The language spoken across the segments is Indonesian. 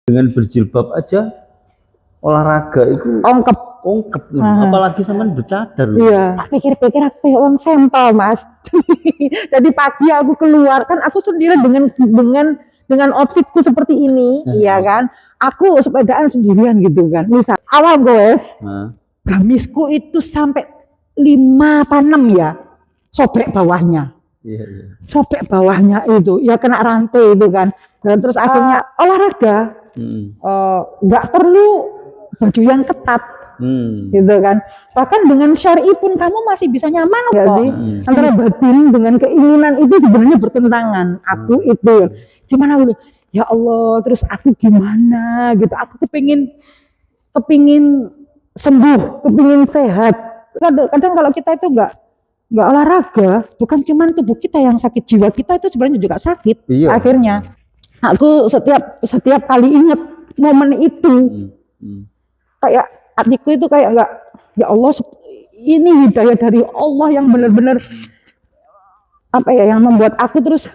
dengan berjilbab aja olahraga itu ongkep. Apalagi sampean bercadar. Iya, pikir-pikir aku kayak orang sampel, Mas. Jadi pagi aku keluar kan aku sendiri dengan outfitku seperti ini, iya kan. Aku sepedaan sendirian gitu kan. Misal awal guys, gamisku itu sampai 5 apa 6 ya, sobek bawahnya. Iya. Sobek bawahnya itu, ya kena rantai itu kan. Dan terus akhirnya olahraga, nggak perlu baju yang ketat. Gitu kan, bahkan dengan syar'i pun kamu masih bisa nyaman nggak sih? Antara batin dengan keinginan itu sebenarnya bertentangan. Aku itu gimana aku, ya Allah, terus aku gimana gitu, aku kepingin sembuh, kepingin sehat. Kadang kalau kita itu nggak olahraga, bukan cuman tubuh kita yang sakit, jiwa kita itu sebenarnya juga sakit. Akhirnya aku setiap kali ingat momen itu kayak hatiku itu kayak enggak, ya Allah, ini hidayah dari Allah yang benar-benar apa ya, yang membuat aku terus.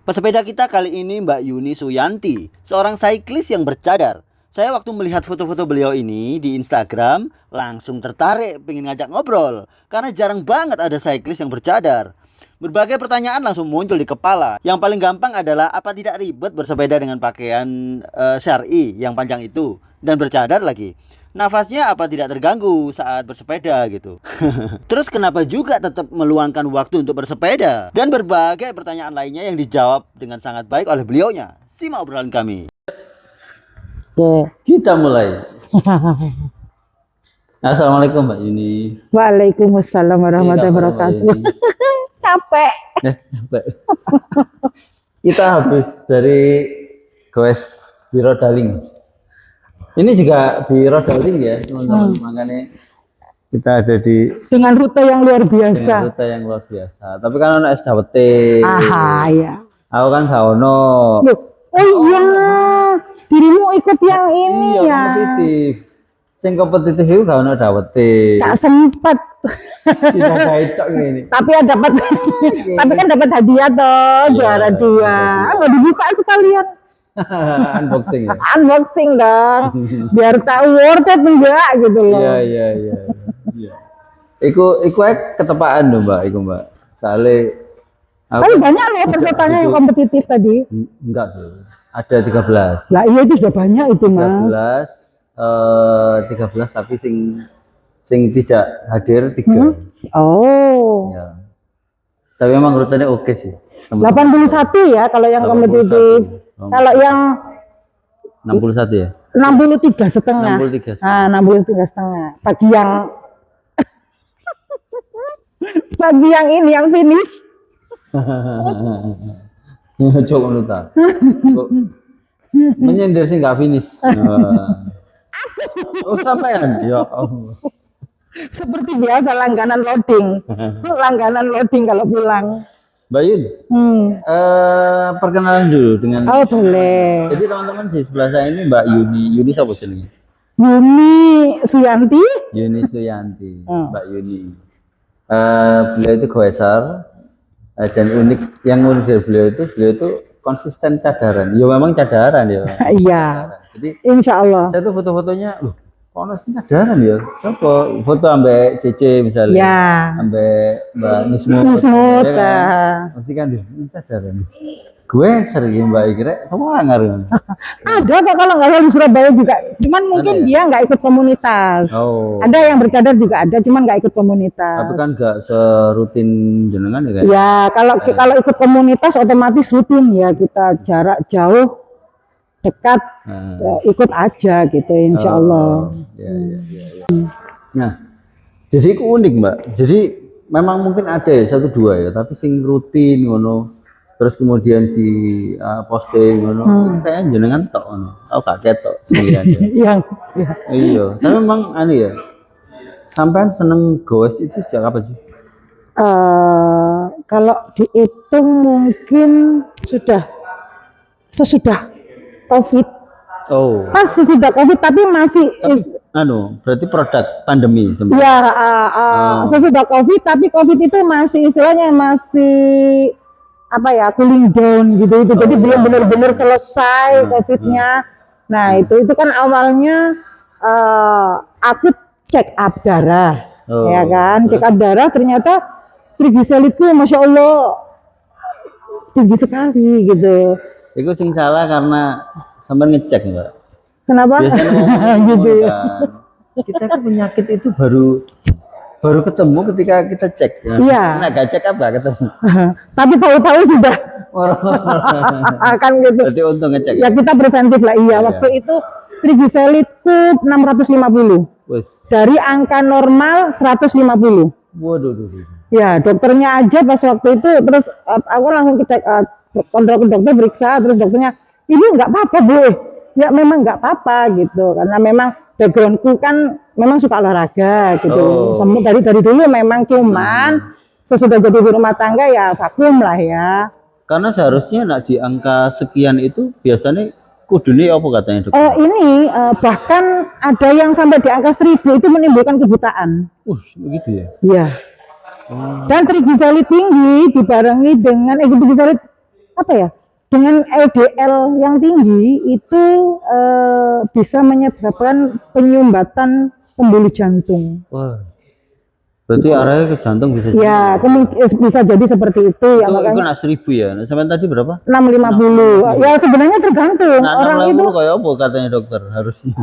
Pesepeda kita kali ini Mbak Yuni Suyanti, seorang cyclist yang bercadar. Saya waktu melihat foto-foto beliau ini di Instagram langsung tertarik pengen ngajak ngobrol karena jarang banget ada cyclist yang bercadar. Berbagai pertanyaan langsung muncul di kepala. Yang paling gampang adalah apa tidak ribet bersepeda dengan pakaian syar'i yang panjang itu dan bercadar lagi. Nafasnya apa tidak terganggu saat bersepeda gitu. Terus kenapa juga tetap meluangkan waktu untuk bersepeda? Dan berbagai pertanyaan lainnya yang dijawab dengan sangat baik oleh beliaunya. Simak obrolan kami. Kita mulai. Assalamualaikum Mbak Yuni. Waalaikumsalam warahmatullahi wabarakatuh. Capek. Kita habis dari goes di Rodaling. Ini juga di Rodaling ya teman-teman, makanya kita ada di dengan rute yang luar biasa. Tapi kan ono es dawete. Aha, ya. Aku kan gak ono. Oh iya, dirimu ikut yang ini iya, ya. Kompetitif. Sing kompetitif itu gak ono dawete. Gak sempet. Tidak tok ini. Tapi kan dapat hadiah toh, juara 2. Mau dibuka sekalian. Unboxing ya? Unboxing dong, biar tahu worth it enggak gitu loh. Iya. Iku ketepaan loh Mbak, Soalnya tapi banyak loh pesertanya yang kompetitif tadi. Enggak sih, ada 13. Lah iya, itu sudah banyak itu Mas. 13 tapi sing tidak hadir 3. Oh ya. Tapi memang rutenya oke sih. 81 ya kalau yang kompetitif. Kalau yang 61 ya? 63,5. 63,5. Nah, 63,5. Bagi yang ini yang finish. Coba lupa. Menyindir sih nggak finish. Oh sampean ya Allah. Seperti biasa langganan loading kalau pulang. Mbak Yun, perkenalan dulu dengan. Oh boleh. Jadi teman-teman di sebelah saya ini Mbak Yuni siapa jenenge? Yuni Suyanti. Mbak Yuni. Beliau itu goeser dan yang unik dari beliau itu konsisten cadaran. Ya memang cadaran ya. Iya. Jadi insya Allah. Saya tuh foto-fotonya, konsisten cadaran ya. Coba foto ambek Cece misalnya. Ya. Ambek Mbak Nismut. Ya kan? Pasti kan dia cadaran. Gue sering Mbak kira semua ngaruh. Ada kok kalau nggak salah di Surabaya juga. Cuman mungkin dia nggak ikut komunitas. Oh. Ada yang bercadar juga ada, cuman nggak ikut komunitas. Tapi kan nggak serutin jenengan ya kan? Ya kalau ikut komunitas otomatis rutin ya, kita jarak jauh dekat ya, ikut aja gitu insya Allah. Ya. Nah jadi itu unik Mbak. Jadi memang mungkin ada ya 1-2 ya, tapi sing rutin ngono. Terus kemudian di posting ngono, kayaknya jenengan tok ngono. Aku gak ketok sembilan ya. Iya, tapi memang aneh ya. Sampean seneng goes itu sejak kapan sih? Kalau dihitung mungkin sudah COVID. Oh. Pas sudah COVID tapi masih. Berarti produk pandemi sebenarnya. Ya, sudah COVID tapi COVID itu masih istilahnya apa ya, cooling down gitu. Jadi belum benar-benar selesai COVID-nya. Nah itu kan awalnya aku check up darah, ya kan, check up darah ternyata trigliseridku masya Allah tinggi sekali gitu. Itu sing salah karena sampai ngecek Mbak. Kenapa? Biasanya ngomong gitu ya. kan. Kita kan penyakit itu baru ketemu ketika kita cek. Iya. Nah, gak cek apa ketemu. Tapi tahu-tahu sudah kan gitu. Berarti untung ngecek. Ya kita preventif lah iya. Waktu itu trigliseridku 650. Wes. Dari angka normal 150. Waduh. Ya dokternya aja pas waktu itu terus aku langsung kita kontrol ke dokter periksa terus dokternya ini nggak apa-apa Bu. Ya memang nggak apa-apa gitu karena memang backgroundku kan memang suka olahraga gitu. Semua dari dulu memang cuman sesudah jadi ibu rumah tangga ya vakum lah ya. Karena seharusnya nak di angka sekian itu biasanya kudune apa katanya dokter? Ini bahkan ada yang sampai di angka 1000 itu menimbulkan kebutaan. Begitu ya? Iya. Dan trigliserid tinggi dibarengi dengan trigliserid apa ya? Dengan LDL yang tinggi itu bisa menyebabkan penyumbatan pembuluh jantung. Wah. Berarti arahnya ke jantung bisa ya bisa jadi seperti itu ya itu makanya 1000 ya. Nah, sampai tadi berapa? 650. Ya sebenarnya tergantung orang itu kayak apa katanya dokter harusnya.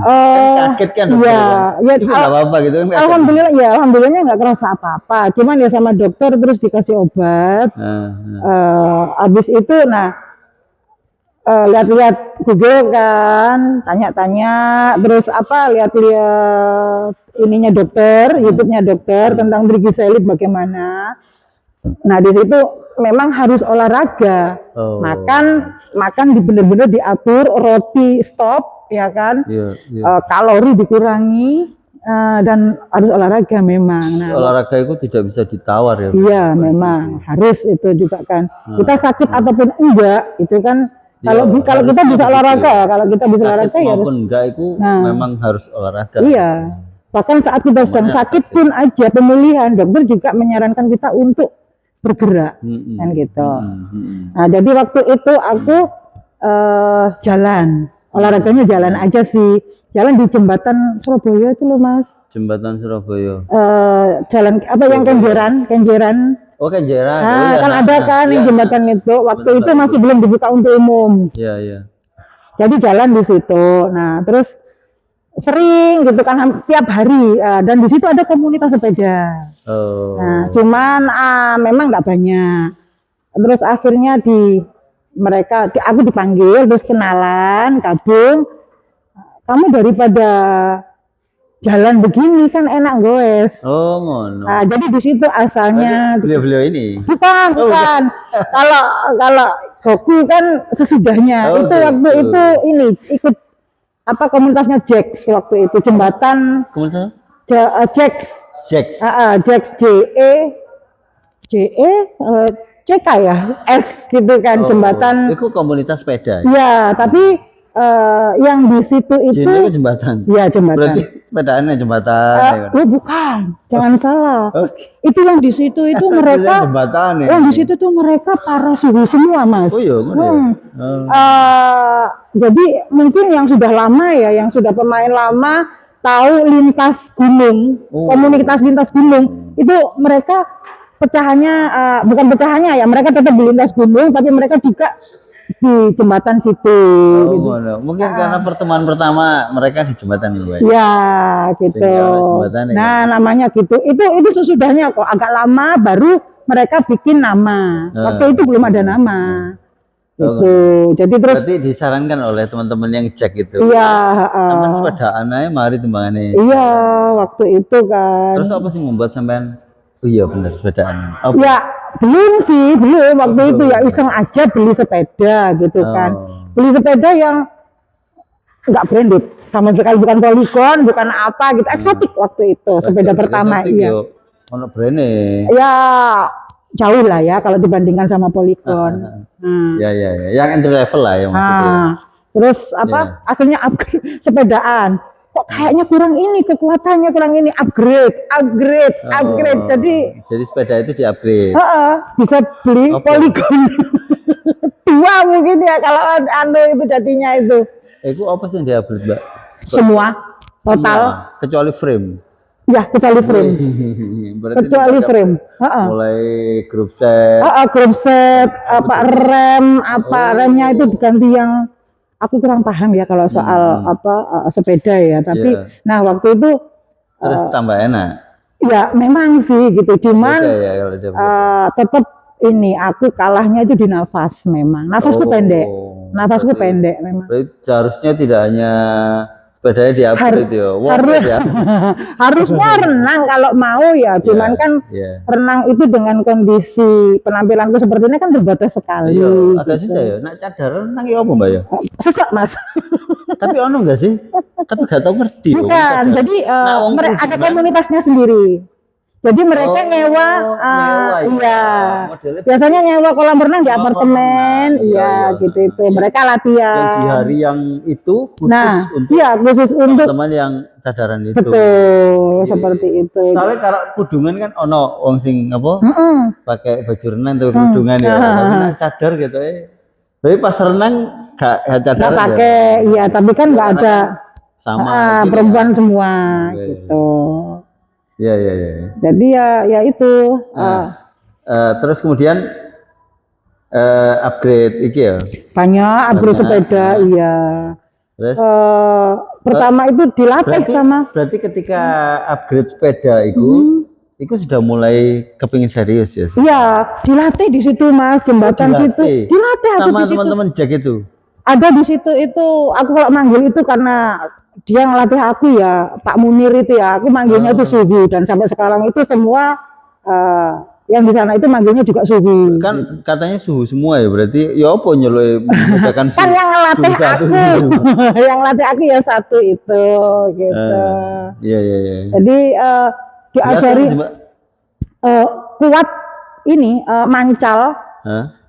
Kaget kan dokter. Ya enggak apa-apa gitu kan. Alhamdulillahnya enggak kerasa apa-apa. Cuman ya sama dokter terus dikasih obat. Habis itu lihat-lihat Google kan, tanya-tanya, terus lihat-lihat ininya dokter, YouTube-nya dokter tentang trigliserid bagaimana. Nah di situ memang harus olahraga, makan benar-benar diatur, roti stop, ya kan, kalori dikurangi. Dan harus olahraga memang. Nah, olahraga itu tidak bisa ditawar ya. Iya memang harus itu juga kan. Kita sakit ataupun enggak itu kan. Kalau kita bisa olahraga, kalau kita bisa olahraga ya harus. Enggak itu memang harus olahraga. Iya. Bahkan saat kita sedang sakit pun aja pemulihan, dokter juga menyarankan kita untuk bergerak, kan gitu. Nah jadi waktu itu aku jalan, olahraganya jalan aja sih, jalan di jembatan Surabaya itu loh Mas. Jembatan Surabaya. Jalan apa yang Kenjeran. Oh Kenjeran. Kan ada kan yang jembatan itu. Waktu itu masih belum dibuka untuk umum. Iya. Jadi jalan di situ. Nah terus sering gitu kan tiap hari. Dan di situ ada komunitas sepeda. Nah cuman memang nggak banyak. Terus akhirnya aku dipanggil terus kenalan, gabung. Kamu daripada jalan begini kan enak goes. Oh ngono. Nah, jadi di situ asalnya beliau ini. Bukan. Kalau Goku kan sesudahnya. Itu waktu itu ini ikut komunitasnya Jax waktu itu jembatan. Komunitas? Jax. Jax CK ya S gitu kan jembatan. Itu komunitas sepeda. Iya tapi yang di situ itu jembatan. Iya jembatan. Berarti sepedaannya jembatan. Bukan, jangan salah. Itu yang di situ itu mereka. Jembatan ya. Yang di situ tuh mereka para suhu semua Mas. Oh iya. Jadi mungkin yang sudah lama ya, yang sudah pemain lama tahu lintas gunung, komunitas lintas gunung itu mereka pecahannya bukan pecahannya ya, mereka tetap di lintas gunung tapi mereka juga di jembatan situ. Gitu. Mungkin karena pertemuan pertama mereka di jembatan itu. Ya, gitu. Nah, namanya gitu. Itu sesudahnya kok agak lama baru mereka bikin nama. Waktu itu belum ada nama. Gitu. Jadi terus berarti disarankan oleh teman-teman yang cek itu. Iya, sampean sepedaan aja mari timbangannya. Iya, waktu itu kan. Terus apa sih membuat sampean iya benar sepedaan. Ya belum waktu itu ya iseng aja beli sepeda gitu kan. Beli sepeda yang enggak branded sama sekali, bukan Polygon, bukan apa gitu, eksotik waktu itu sepeda pertama iya. Ono brandnya. Ya jauh lah ya kalau dibandingkan sama Polygon. Ya yang entry level lah ya maksudnya. Terus akhirnya upgrade sepedaan. Kok kayaknya kurang ini, kekuatannya kurang ini, upgrade. Jadi sepeda itu di-upgrade. Bisa beli Polygon 2 mungkin ya kalau itu jadinya itu. Itu apa sih yang di-upgrade, Mbak? Semua total Semua, kecuali frame. ya kecuali frame. Berarti Kecuali ini frame. mulai grup set. Grup set, apa rem, remnya itu diganti yang aku kurang paham ya kalau soal sepeda ya. Tapi nah waktu itu terus tambah enak. Ya memang sih gitu. Cuman Beda ya kalau dia tetap ini aku kalahnya itu di nafas memang. Nafasku pendek. Nafasku pendek memang. Berarti seharusnya tidak hanya sepedanya di-upgrade ya. Harusnya renang kalau mau ya. Cuman kan renang itu dengan kondisi penampilanku seperti ini kan terbatas sekali. Iya, agak susah ya. Nak cadar renang ya apa, Mbak ya? Susah, Mas. Tapi ono enggak sih? Tapi gak tahu ngerti. Bukan. Jadi ada komunitasnya sendiri. Jadi mereka nyewa, iya. Biasanya nyewa kolam renang di apartemen, iya gitu itu. Mereka latihan. Yang di hari yang itu khusus untuk khusus untuk teman yang cadaran itu. Betul, seperti itu. Soalnya kalau kudungan kan ono wong sing apa? Pakai baju renang tapi kudungan ya. Tapi cadar gitu ya. Tapi pas renang gak cadar. Gak pakai, iya. Tapi kan nggak ada sama perempuan semua gitu. Iya. Jadi ya itu. Terus kemudian upgrade iki ya. Banyak upgrade sepeda, iya. Terus pertama itu dilatih berarti ketika upgrade sepeda itu sudah mulai kepingin serius ya? Iya, dilatih di situ Mas, jembatan situ. Dilatih aku sama di situ. Teman-teman Jack itu. Ada di situ itu. Aku kalau manggil itu karena dia ngelatih aku ya, Pak Munir itu ya. Aku manggilnya itu Suhu dan sampai sekarang itu semua yang di sana itu manggilnya juga Suhu. Kan katanya Suhu semua ya, berarti ya apa nyeloi membedakan kan yang ngelatih aku. Yang ngelatih aku ya satu itu gitu. Iya. Jadi diajari kuat ini mancal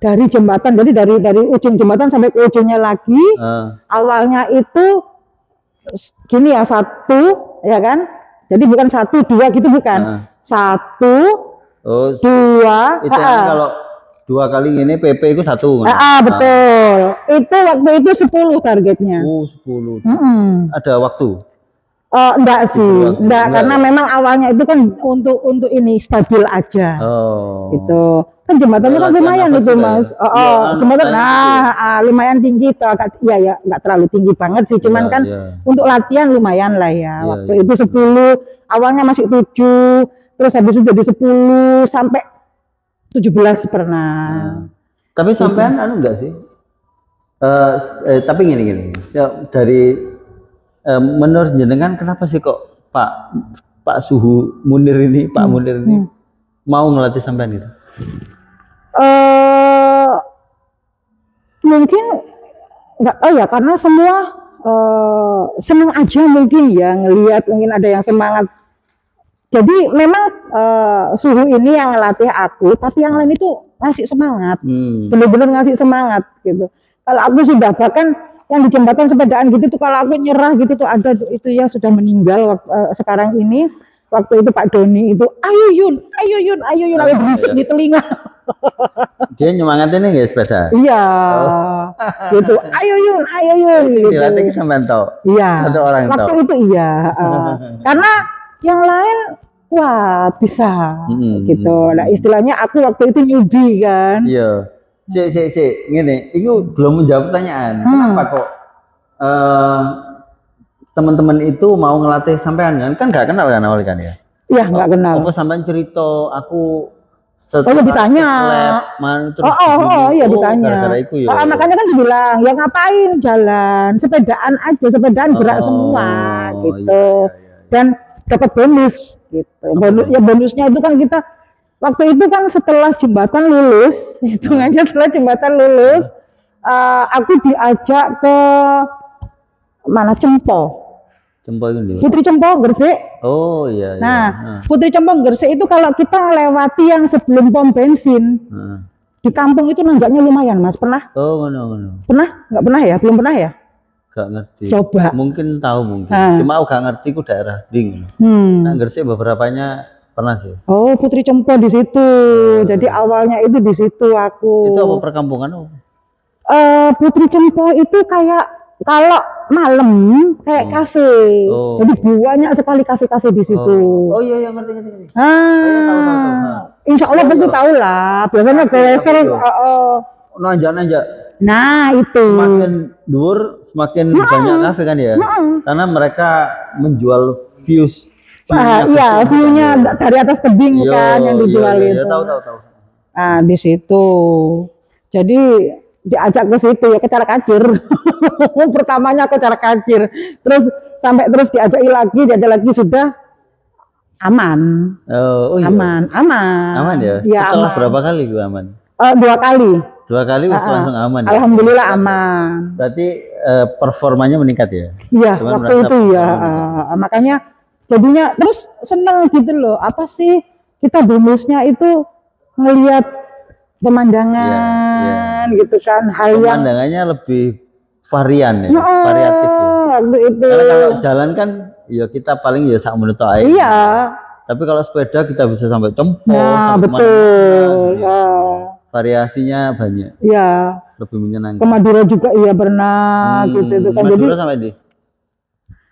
dari jembatan. Jadi dari ujung jembatan sampai ke ujungnya lagi. Awalnya itu gini ya, satu ya kan. Jadi bukan 1, 2 gitu bukan. 1, 2. Itu kalau 2 kali ini PP itu 1. Betul. Itu waktu itu 10 targetnya. 10. Ada waktu? Enggak sih, enggak karena memang awalnya itu kan untuk ini stabil aja. Gitu. Kan jembatannya kan lumayan itu Mas. Jembatan lumayan tinggi toh. Ya enggak terlalu tinggi banget sih, cuman kan untuk latihan lumayan lah ya. Waktu itu 10, awalnya masih 7, terus habis itu jadi 10 sampai 17 pernah. Tapi sampean enggak sih? Tapi gini. Ya, dari menurut jenengan kenapa sih kok Pak Suhu Munir ini, Pak Munir ini mau ngelatih sampean itu? Mungkin nggak tahu ya, karena semua senang aja mungkin ya ngelihat mungkin ada yang semangat. Jadi memang Suhu ini yang ngelatih aku, tapi yang lain itu ngasih semangat, bener-bener ngasih semangat gitu. Kalau aku sudah bahkan yang di jembatan sepedaan gitu tuh kalau aku nyerah gitu tuh ada itu yang sudah meninggal sekarang ini. Waktu itu Pak Doni itu ayo Yun berisik di telinga. Dia nyemangatin nggak sepeda? Iya. Gitu. Ayo Yun gitu. Dilatih sampean toh. Iya. Satu orang waktu toh. Itu iya. Karena yang lain wah bisa gitu. Nah istilahnya aku waktu itu newbie kan. Iya. Cek, gini, itu belum menjawab pertanyaan. Kenapa kok teman-teman itu mau ngelatih sampean kan gak kenal kan awalnya kan ya? Iya, nggak kenal. Apa sampean cerita aku ditanya. Iya ditanya. Gara-gara itu ya. Makanya kan dibilang, ya ngapain jalan, sepedaan gerak semua gitu. Iya. Dan dapat bonus gitu. Bonusnya itu kan kita waktu itu kan setelah jembatan lulus, hitungannya setelah jembatan lulus, aku diajak ke mana Cempo ini. Putri Cempo Gresik. Oh iya. Nah, Putri Cempo Gresik itu kalau kita lewati yang sebelum pom bensin, di kampung itu nanggaknya lumayan Mas. Pernah? Oh no. Pernah? Nggak pernah ya? Belum pernah ya? Gak ngerti. Coba. Mungkin tahu mungkin. Cuma aku gak ngerti ku daerah ding. Nah Gresik beberapanya pernah sih. Oh, Putri Cempo di situ. Jadi awalnya itu di situ aku. Itu apa perkampungan? Putri Cempo itu kayak kalau malam kayak kafe. Oh. Jadi banyak sekali kafe-kafe di situ. Oh iya ngerti. Ah, insya Allah pasti tahu lah. Biasanya sering. Nanjak. Nah itu. Semakin dhuwur semakin banyak kafe kan ya. Karena mereka menjual views. Iya, view-nya dari atas tebing kan yang dijual itu. Tahu. Nah di situ. Jadi diajak ke situ ya ke cara kacir. Pertamanya ke cara kacir. Terus sampai terus diajak lagi sudah aman. Oh iya. Aman ya. Setelah aman. berapa kali gue aman? 2 kali. 2 kali langsung aman. Ya? Alhamdulillah aman. Berarti performanya meningkat ya? Iya, waktu itu ya. Makanya jadinya terus seneng gitu loh. Apa sih kita bonusnya itu ngelihat pemandangan gitu kan, hal yang pemandangannya lebih varian ya, variatif ya. Waktu itu. Karena kalau jalan kan ya kita paling ya sak menit aja. Iya. Tapi kalau sepeda kita bisa sampai Cempol, Nah, sampai betul. Ya. Variasinya banyak. Iya. Lebih menyenangkan. Ke Madura juga iya pernah gitu kan. Madura Jadi sampai di?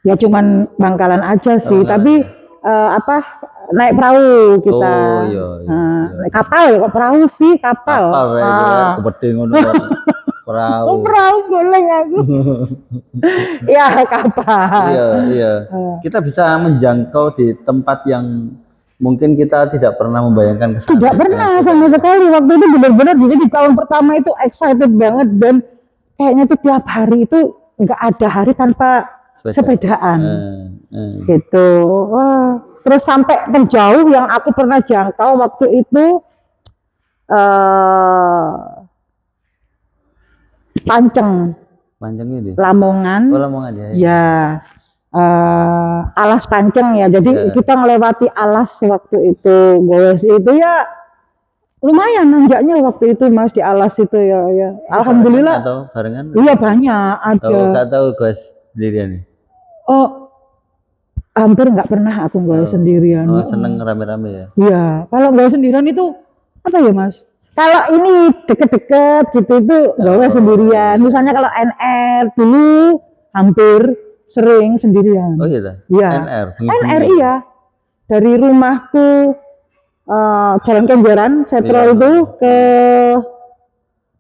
Ya cuman Bangkalan aja sih, tapi naik perahu kita. Oh iya. Naik kapal kok perahu sih, kapal. Kapal ya, gede ngono. Perahu. Oh, perahu goleng aku. Iya, kapal. Iya. Kita bisa menjangkau di tempat yang mungkin kita tidak pernah membayangkan kesana. Tidak pernah sama sekali. Waktu itu benar-benar jadi di tahun pertama itu excited banget dan kayaknya tuh tiap hari itu nggak ada hari tanpa sepedaan. Gitu. Wah. Terus sampai terjauh yang aku pernah jangkau waktu itu Panceng ini. Lamongan. Oh, Lamongan ya. Ya. Alas Panceng ya. Jadi kita melewati alas waktu itu. Goes itu ya lumayan nanjaknya waktu itu Mas di alas itu ya. Alhamdulillah. Atau barengan? Iya banyak ada. Enggak tahu goes sendirian nih. Oh, hampir nggak pernah aku goes sendirian. Oh, seneng rame-rame ya. Iya, kalau goes sendirian itu apa ya Mas? Kalau ini deket-deket gitu itu goes sendirian. Misalnya kalau NR dulu hampir sering sendirian. Oh iya. Iya. NR iya. Dari rumahku Jalan Kenjeran, Setro itu ke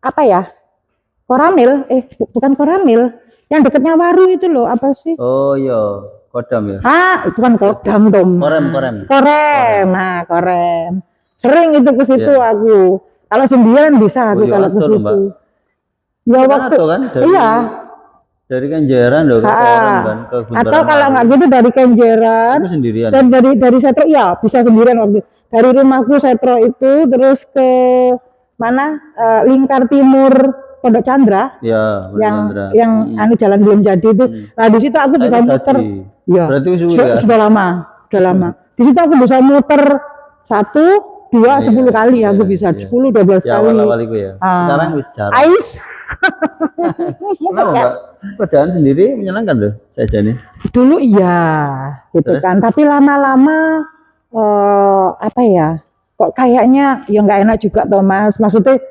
apa ya? Koramil, bukan Koramil. Yang dekatnya Waru itu loh, apa sih? Oh iya, Kodam ya. Itu kan Kodam Tom. Korem. Nah, Korem. Sering itu ke situ aku. Kalau sendirian bisa aku kalau ke situ. Ya waktu kan? Dari Kenjeran loh ke Korem kan ke Bundaran. Atau kalau nggak gitu dari Kenjeran. Aku sendirian. Dan dari Setro ya bisa sendirian waktu. Dari rumahku Setro itu terus ke mana? Lingkar Timur Pondok Chandra. Ya, yang anu jalan belum jadi itu. Nah, di situ aku bisa muter. Ya. Berarti sudah lama. Di situ aku bisa muter 1, 2, 10 kali aku bisa 10, 12 kali. Awal-awal itu ya. Sekarang wis jarang. Kenapa Mbak? Sepedaan sendiri menyenangkan loh saya nih. Dulu iya, gitu kan. Tapi lama-lama apa ya? Kok kayaknya ya nggak enak juga toh Mas. Maksudnya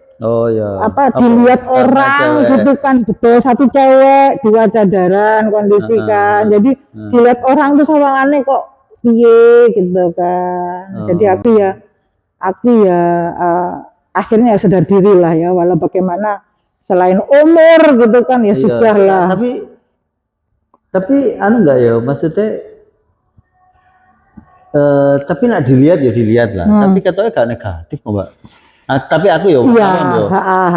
dilihat orang gitu kan, betul, 1 cewek 2 cadaran kondisi kan, jadi dilihat orang tuh sawangannya kok piye gitu kan. Jadi aku ya akhirnya sadar diri lah ya, walau bagaimana selain umur gitu kan ya sudah lah. Tapi anu enggak ya, maksudnya tapi nak dilihat lah. Tapi katanya gak negatif Mbak. Tapi aku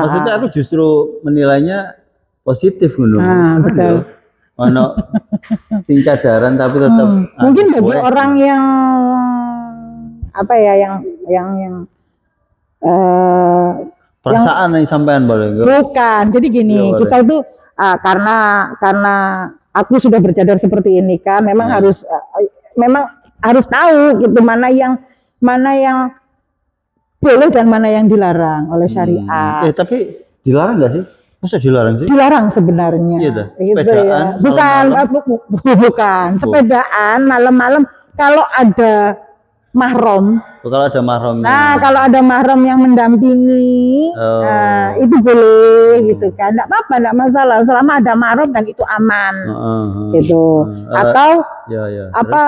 maksudnya aku justru menilainya positif ngono. Betul. Ono sing cadaran tapi tetap mungkin bagi orang yang apa ya yang perasaan yang sampean boleh bukan. Jadi gini, kita itu karena aku sudah bercadar seperti ini kan, memang harus tahu gitu mana yang boleh dan mana yang dilarang oleh syariat. Tapi dilarang nggak sih? Masa dilarang sih? Dilarang sebenarnya. Iya dah. Sepedaan. Bukan. Sepedaan malam-malam kalau ada mahram Kalau ada mahramnya. Nah, kalau ada mahram yang mendampingi, nah, itu boleh gitu kan. Enggak apa-apa, enggak masalah selama ada mahram dan itu aman. Gitu. Atau ya. apa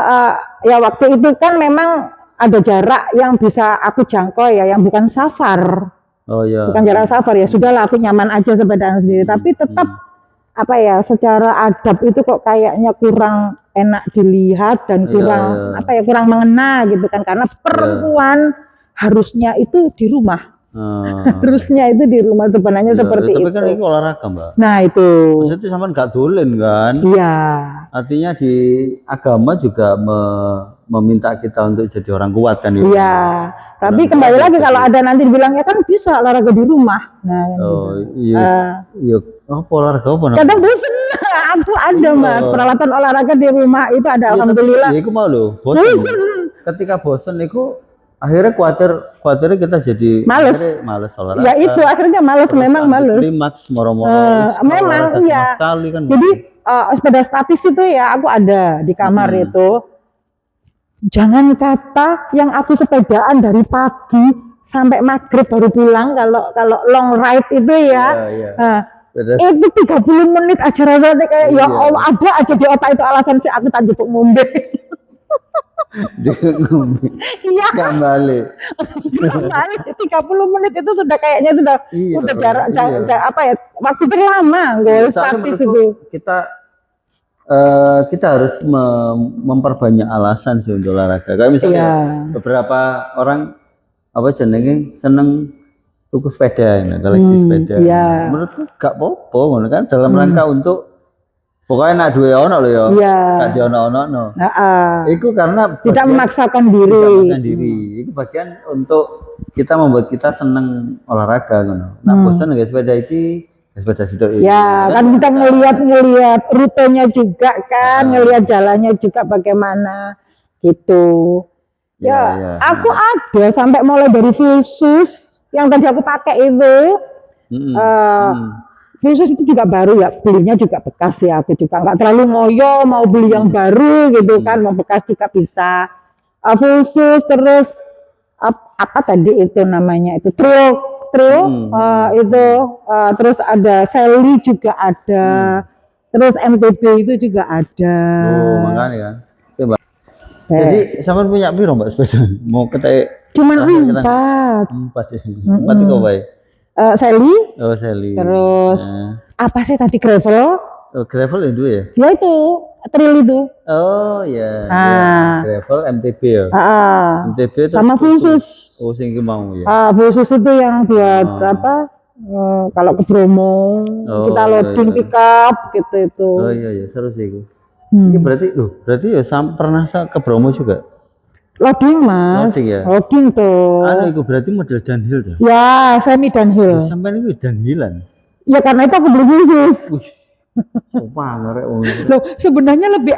ya waktu itu kan memang ada jarak yang bisa aku jangkau ya, yang bukan safar. Oh ya. Bukan jarak safar ya, sudahlah aku nyaman aja sepedaan sendiri. Tapi tetap apa ya, secara adab itu kok kayaknya kurang enak dilihat dan kurang apa ya, kurang mengena gitu kan, karena perempuan harusnya itu di rumah. Harusnya itu di rumah sebenarnya seperti tapi itu. Tapi kan itu olahraga, Mbak. Nah, itu. Maksudnya sama nggak dolen kan? Iya. Artinya di agama juga meminta kita untuk jadi orang kuat kan? Iya. Tapi kembali lagi kalau ada nanti dibilang ya kan bisa olahraga di rumah. Nah, iya. Apa olahraga apa? Kadang bosen. Aku ada Mas, peralatan olahraga di rumah itu ada, alhamdulillah. Iya, aku mau loh. Bosen. Ketika bosen itu akhirnya khawatir kita jadi males olahraga. Ya itu akhirnya males, memang males. Klimaks moro-moro. Memang iya. Sekali kan. Jadi sepeda statis itu ya aku ada di kamar itu. Jangan kata yang aku sepedaan dari pagi sampai maghrib baru pulang, kalau long ride itu ya. Itu 30 menit aja rasanya kayak ya Allah, ada aja di otak itu alasan si aku tadi untuk ngombe. Iya. Gak balik. 30 menit itu sudah kayaknya sudah jarak apa ya, waktu terlama gue statis itu. Kita harus memperbanyak alasan sih untuk olahraga. Kayak misalnya beberapa orang apa jenenge seneng tuku sepeda, koleksi sepeda. Menurutku gak apa-apa kan, dalam rangka untuk pokoknya nak duwe ono lho ya. Gak di ono-ono. Itu karena tidak memaksakan diri. Itu bagian untuk kita membuat kita seneng olahraga ngono. Nah, bosan nggak sepeda iki, sepeda situ. Ya, kan kita ngelihat rutenya juga kan, ngelihat jalannya juga bagaimana gitu. Ya, aku ada sampai mulai dari full shoes yang tadi aku pakai itu. Khusus itu juga baru ya, belinya juga bekas ya, aku juga nggak terlalu ngoyo mau beli yang baru gitu kan, mau bekas juga bisa. Khusus terus apa tadi itu namanya itu trio itu terus ada Sally juga ada, terus MTB itu juga ada. Oh makanya kan, coba. Jadi sama punya piro Mbak sepeda? Mau ketek? Cuma 4 itu baik. Sally. Oh Sally. Terus apa sih tadi gravel? Oh, gravel itu ya? Ya itu trail itu. Oh ya. Gravel MTB ya. MTB sama khusus. Oh sing mau ya. Khusus itu yang buat apa? Kalau ke Bromo kita loading pickup gitu itu. Oh iya seru sih itu. Ini berarti ya pernah ke Bromo juga? Loading Mas. Loading ya. Loading tuh. Itu berarti model downhill tuh. Ya, semi downhill. Sampai ini downhillan. Ya karena itu aku beli khusus. Loh, sebenarnya lebih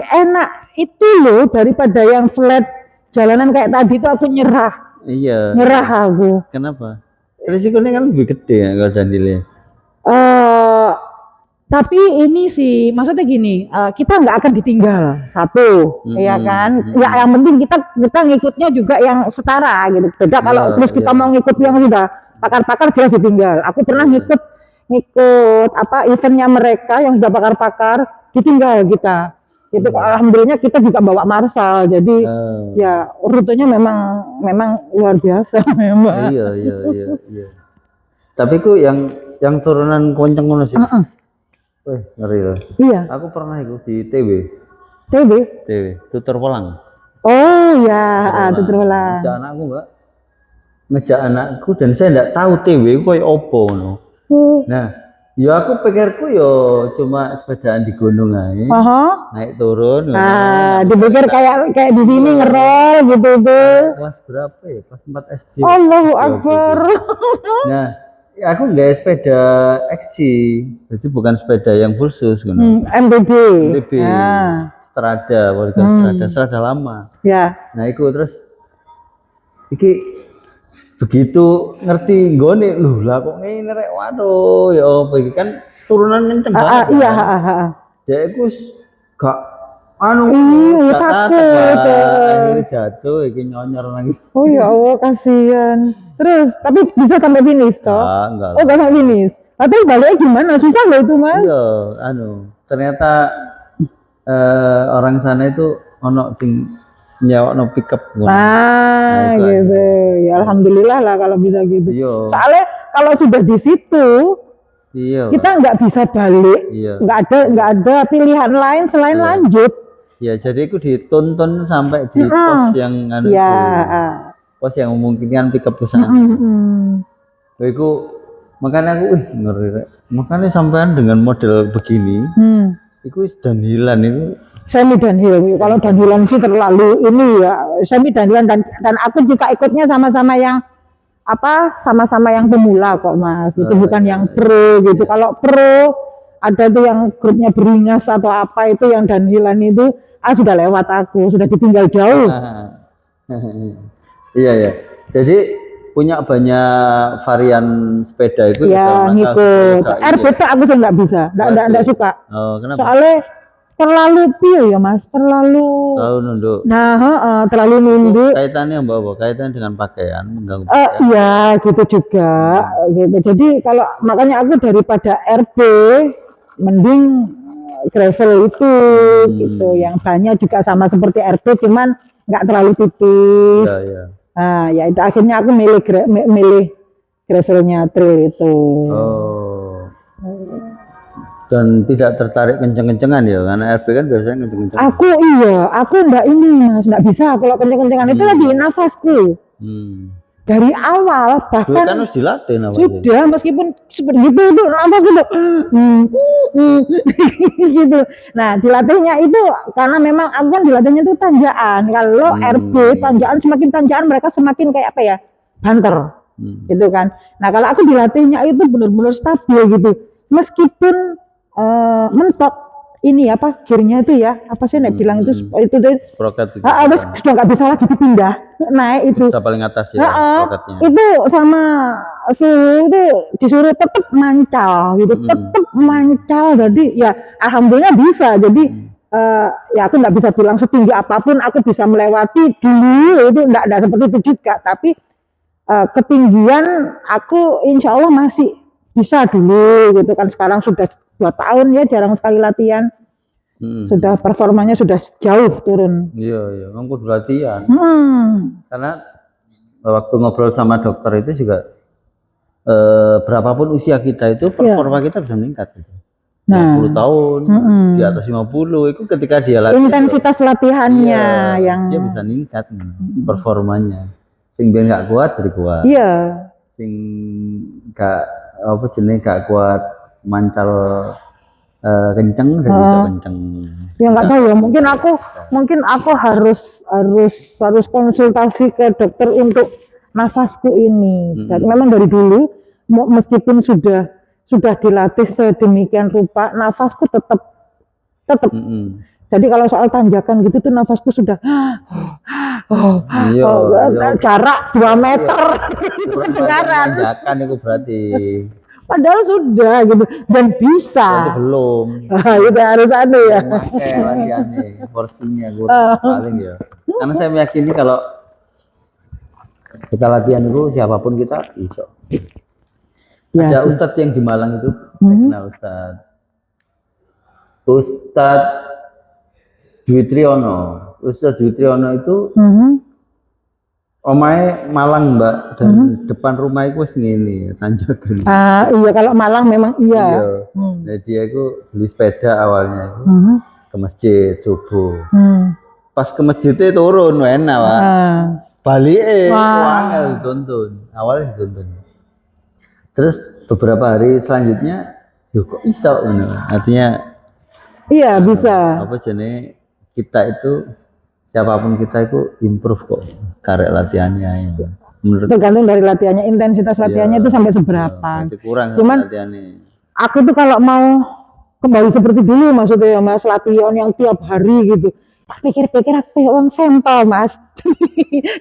enak itu loh daripada yang flat jalanan kayak tadi itu. Aku nyerah. Iya. Nyerah aku. Kenapa? Risikonya kan lebih gede ya kalau downhillnya. Tapi ini sih maksudnya gini, kita nggak akan ditinggal satu, ya kan? Ya yang penting kita ngikutnya juga yang setara gitu. Beda kalau terus kita mau ngikut yang sudah pakar-pakar jelas ditinggal. Aku pernah ngikut apa eventnya mereka yang sudah pakar-pakar, ditinggal kita. Itu alhamdulillah kita juga bawa Marsal, jadi ya rutenya memang luar biasa memang. Iya. Tapi ku yang turunan konceng ngono sih. Ngeri loh. Iya. Aku pernah ikut di TW, tutur Welang. Oh ya, tutur Welang. Ngejak anakku Mbak. Ngejak anakku dan saya enggak tahu TW ku koyo opo ngono. Nah, ya aku pikirku yo cuma sepedaan di gunung ae. Naik turun. Dipikir kayak di sini ngerol gitu tuh. Kelas berapa ya? Kelas 4 SD. Allahu Akbar. Nah, aku nggak sepeda XC, jadi bukan sepeda yang khusus gitu. MTB. Strada, Strada lama. Ya. Nah, itu terus iki begitu ngerti nggone lho lah kok ngene rek, waduh ya apa iki kan turunan kenceng banget. Iya, Dia iku gak anu Iya, gak takut. akhirnya jatuh iki nyonyor lagi. Oh ya Allah, kasihan. Terus, tapi bisa sampai finish toh? Enggak Oh, gak sampai finish. Tapi baliknya gimana? Susah loh itu, Mas. iya ternyata orang sana itu ono sing nyewakno pickup ngono. Nah, itu gitu. Ya alhamdulillah lah kalau bisa gitu. Iya. Soalnya kalau sudah di situ, Iya. kita nggak bisa balik. Iya. Nggak ada pilihan lain selain Iya. lanjut. Ya, jadi aku dituntun sampai di pos yang anu Ya. itu. Pos yang memungkinkan pickup ke sana. Iku makanya aku ngeri rek. Makanya sampean dengan model begini, itu danhilan itu. Semi downhill. Kalau downhillan sih terlalu ini ya. Semi downhillan dan aku juga ikutnya sama-sama yang sama-sama yang pemula kok Mas. Itu bukan yang pro gitu. Kalau pro ada tuh yang grupnya beringas atau apa itu yang downhillan itu sudah lewat aku, sudah ditinggal jauh. Iya ya. Jadi punya banyak varian sepeda itu ya ngikut. RBT aku tuh nggak bisa, nggak suka. Oh, kenapa? Soalnya terlalu ya Mas, terlalu nunduk. Nah, terlalu nunduk. Kaitannya Mbak, kaitannya dengan pakaian, mengganggu pakaian. Iya, gitu juga. Gitu. Jadi kalau makanya aku daripada RB mending gravel itu gitu. Yang banyak juga sama seperti RB cuman nggak terlalu tipis. Iya, iya. Nah, ya itu akhirnya aku milih gravelnya trail itu. Oh. Dan tidak tertarik kenceng-kencengan ya, karena RB kan biasanya kenceng-kencengan. Aku enggak ini Mas, enggak bisa kalau kenceng-kencengan itu lagi nafasku. Dari awal bahkan kan harus dilatih nafasnya. Sudah, meskipun seperti itu apa gitu. Gitu. Nah, dilatihnya itu karena memang aku kan dilatihnya itu tanjakan. Kalau RB tanjakan semakin tanjakan mereka semakin kayak apa ya? Banter. Gitu kan. Nah, kalau aku dilatihnya itu benar-benar stabil gitu. Meskipun mentok ini apa gearnya itu ya apa sih nek bilang itu deh sprocket itu sudah nggak bisa lagi dipindah naik itu sudah paling atas ya sprocketnya itu sama suhu itu disuruh tetap mancal gitu tetap mancal jadi ya alhamdulillah bisa jadi ya aku nggak bisa bilang setinggi apapun aku bisa melewati dulu itu nggak seperti itu juga tapi ketinggian aku insya Allah masih bisa dulu gitu kan sekarang sudah 2 tahun ya jarang sekali latihan sudah performanya sudah jauh turun. Iya kamu kudu latihan karena waktu ngobrol sama dokter itu juga berapapun usia kita itu performa kita bisa meningkat gitu. 50 tahun di atas 50 itu ketika dia latihan intensitas latihannya yang dia bisa meningkat performanya sing biar nggak kuat jadi kuat sing nggak apa jenis nggak kuat mancal kenceng dan bisa kenceng. Ya nggak tahu ya, mungkin aku harus konsultasi ke dokter untuk nafasku ini. Dan memang dari dulu meskipun sudah dilatih sedemikian rupa, nafasku tetap. Jadi kalau soal tanjakan gitu tuh nafasku sudah jarak 2 meter kedengaran. Tanjakan itu berarti. Padahal sudah gitu dan bisa. Itu belum. Itu harus ada ya. Lagi aneh porsinya gue paling ya. Karena saya meyakini kalau kita latihan dulu siapapun kita bisa. Ada Ustadz yang di Malang itu, saya kenal Ustadz Dwi Triyono. Ustadz Dwi Triyono itu omahe Malang Mbak dan depan rumah itu segini tanjakan. Iya kalau Malang memang iya. Nah, dia itu beli sepeda awalnya itu ke masjid subuh. Pas ke masjidnya turun enak Pak. Balik angel dituntun. Awalnya dituntun. Terus beberapa hari selanjutnya kok iso artinya iya bisa. Apa jenis kita itu siapapun kita itu improve kok karek latihannya ya. Menurut tergantung dari latihannya intensitas latihannya itu sampai seberapa. Kurang cuman latihannya. Aku tuh kalau mau kembali seperti dulu maksudnya Mas latihan yang tiap hari gitu. Tak pikir-pikir aku kayak orang sampel Mas.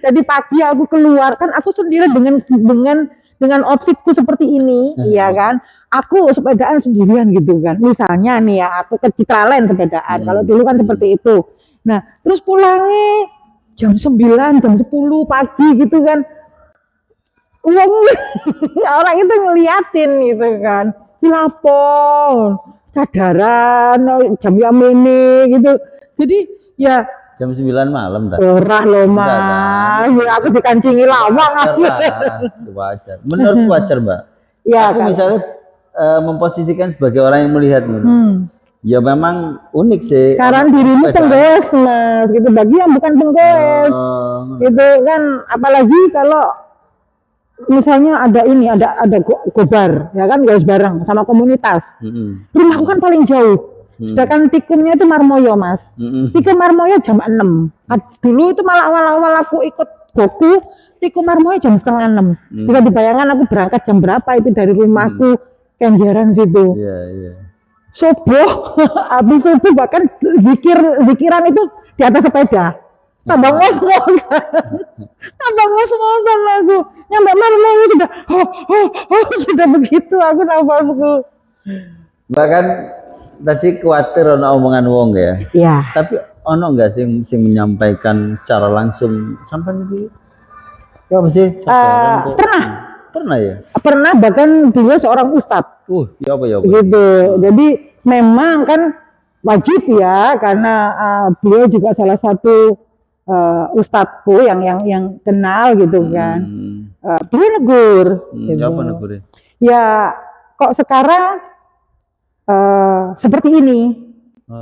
Jadi pagi aku keluar kan aku sendiri dengan dengan outfitku seperti ini, ya kan, aku sepedaan sendirian gitu kan, misalnya nih ya, aku ke Citraland sepedaan, kalau dulu kan seperti itu. Nah, terus pulangnya jam 9, jam 10 pagi gitu kan, uang orang itu ngeliatin gitu kan, lapor, sadaran, jam yang ini gitu, jadi ya Jam 9 malam dah. ora loh Enggak, mas, kan? ya aku dikancingi lama Wajar aku. lah, itu wajar. Menurutku wajar, Mbak. Ya Aku kan. misalnya memposisikan sebagai orang yang melihat nih. Ya memang unik sih. Karena dirimu penggoes mas, gitu bagi yang bukan penggoes, gitu kan. Apalagi kalau misalnya ada ini, ada gobar, ya kan goes bareng sama komunitas. Rumahku kan paling jauh. Sedangkan tikumnya itu Marmoyo mas, tikum Marmoyo jam 6. Dulu itu malah awal-awal aku ikut Goku, tikum Marmoyo jam setengah 6. Bisa dibayangkan aku berangkat jam berapa itu dari rumahku Kenjeran situ. Subuh, habis itu bahkan zikiran itu di atas sepeda. Tambah ngos-ngosan aku. Nyampe Marmoyo sudah begitu aku nafasku. Bahkan tadi khawatir ono omongan wong ya. Iya. Tapi ono enggak sih sing menyampaikan secara langsung sampai iki? Ya apa sih? Pernah ya? Pernah, bahkan dia seorang ustadz. Ya apa ya? Gitu. Jadi memang kan wajib ya, karena beliau juga salah satu ustadzku yang kenal gitu kan. Beliau negur. Gitu. Apa negur? Ya kok sekarang seperti ini,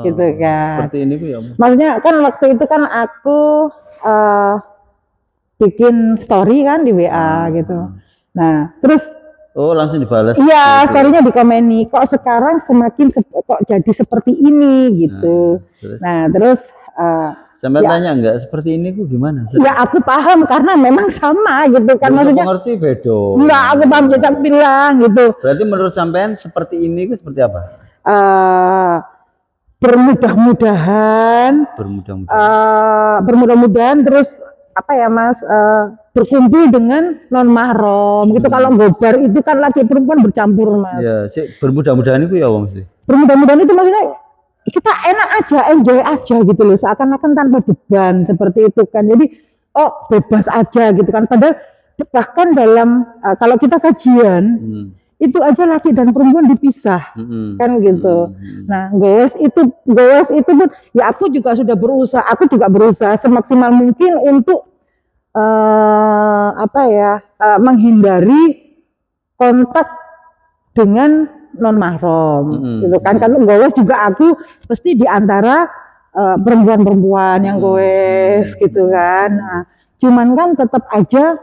gitu kan. Seperti ini ya. Maksudnya kan waktu itu kan aku bikin story kan di WA gitu. Nah, terus langsung dibalas. Iya, story-nya dikomeni. Kok sekarang semakin kok jadi seperti ini gitu. Nah, terus sampai tanya enggak seperti ini ku gimana? Ya aku paham karena memang sama gitu kan, maksudnya. Mengerti beda. Enggak, aku paham Cecak bilang gitu. Berarti menurut sampean seperti ini ku seperti apa? Bermudah-mudahan terus apa ya mas, berkumpul dengan non mahram gitu. Kalau gobar itu kan laki perempuan bercampur mas. Ya, sih bermudah-mudahan itu ya Om sih. Bermudah-mudahan itu maksudnya kita enak aja, enjoy aja gitu loh, seakan-akan tanpa beban seperti itu kan. Jadi bebas aja gitu kan. Padahal bahkan dalam kalau kita kajian itu aja laki dan perempuan dipisah kan gitu. Nah goes itu pun ya aku juga sudah berusaha, semaksimal mungkin untuk menghindari kontak dengan non mahram gitu kan. Kalau goes juga aku pasti di antara perempuan-perempuan yang goes gitu kan. Nah, cuman kan tetap aja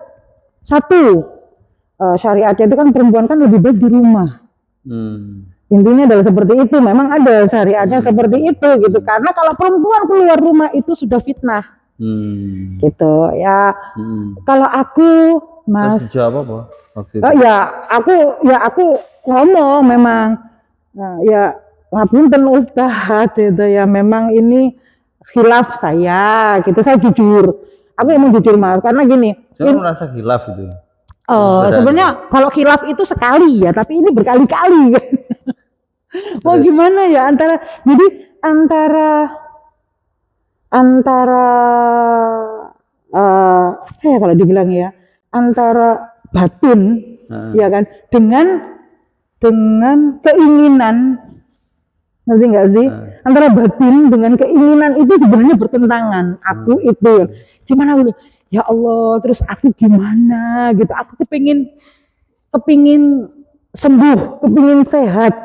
satu, syariatnya itu kan perempuan kan lebih baik di rumah. Intinya adalah seperti itu. Memang ada syariatnya seperti itu gitu. Karena kalau perempuan keluar rumah itu sudah fitnah. Gitu ya. Kalau aku mas, jawab apa? aku ngomong memang. Nah, ya ngapunten Ustaz itu ya, memang ini khilaf saya gitu. Saya jujur. Aku emang jujur mas, karena gini. Saya merasa khilaf gitu. Sebenarnya kalau khilaf itu sekali ya, tapi ini berkali-kali kan. Mau gimana ya, antara kalau dibilang ya, antara batin ya kan dengan keinginan, ngerti nggak sih? Antara batin dengan keinginan itu sebenarnya bertentangan. Aku itu gimana ini? Ya Allah, terus aku gimana gitu? Aku kepingin sembuh, kepingin sehat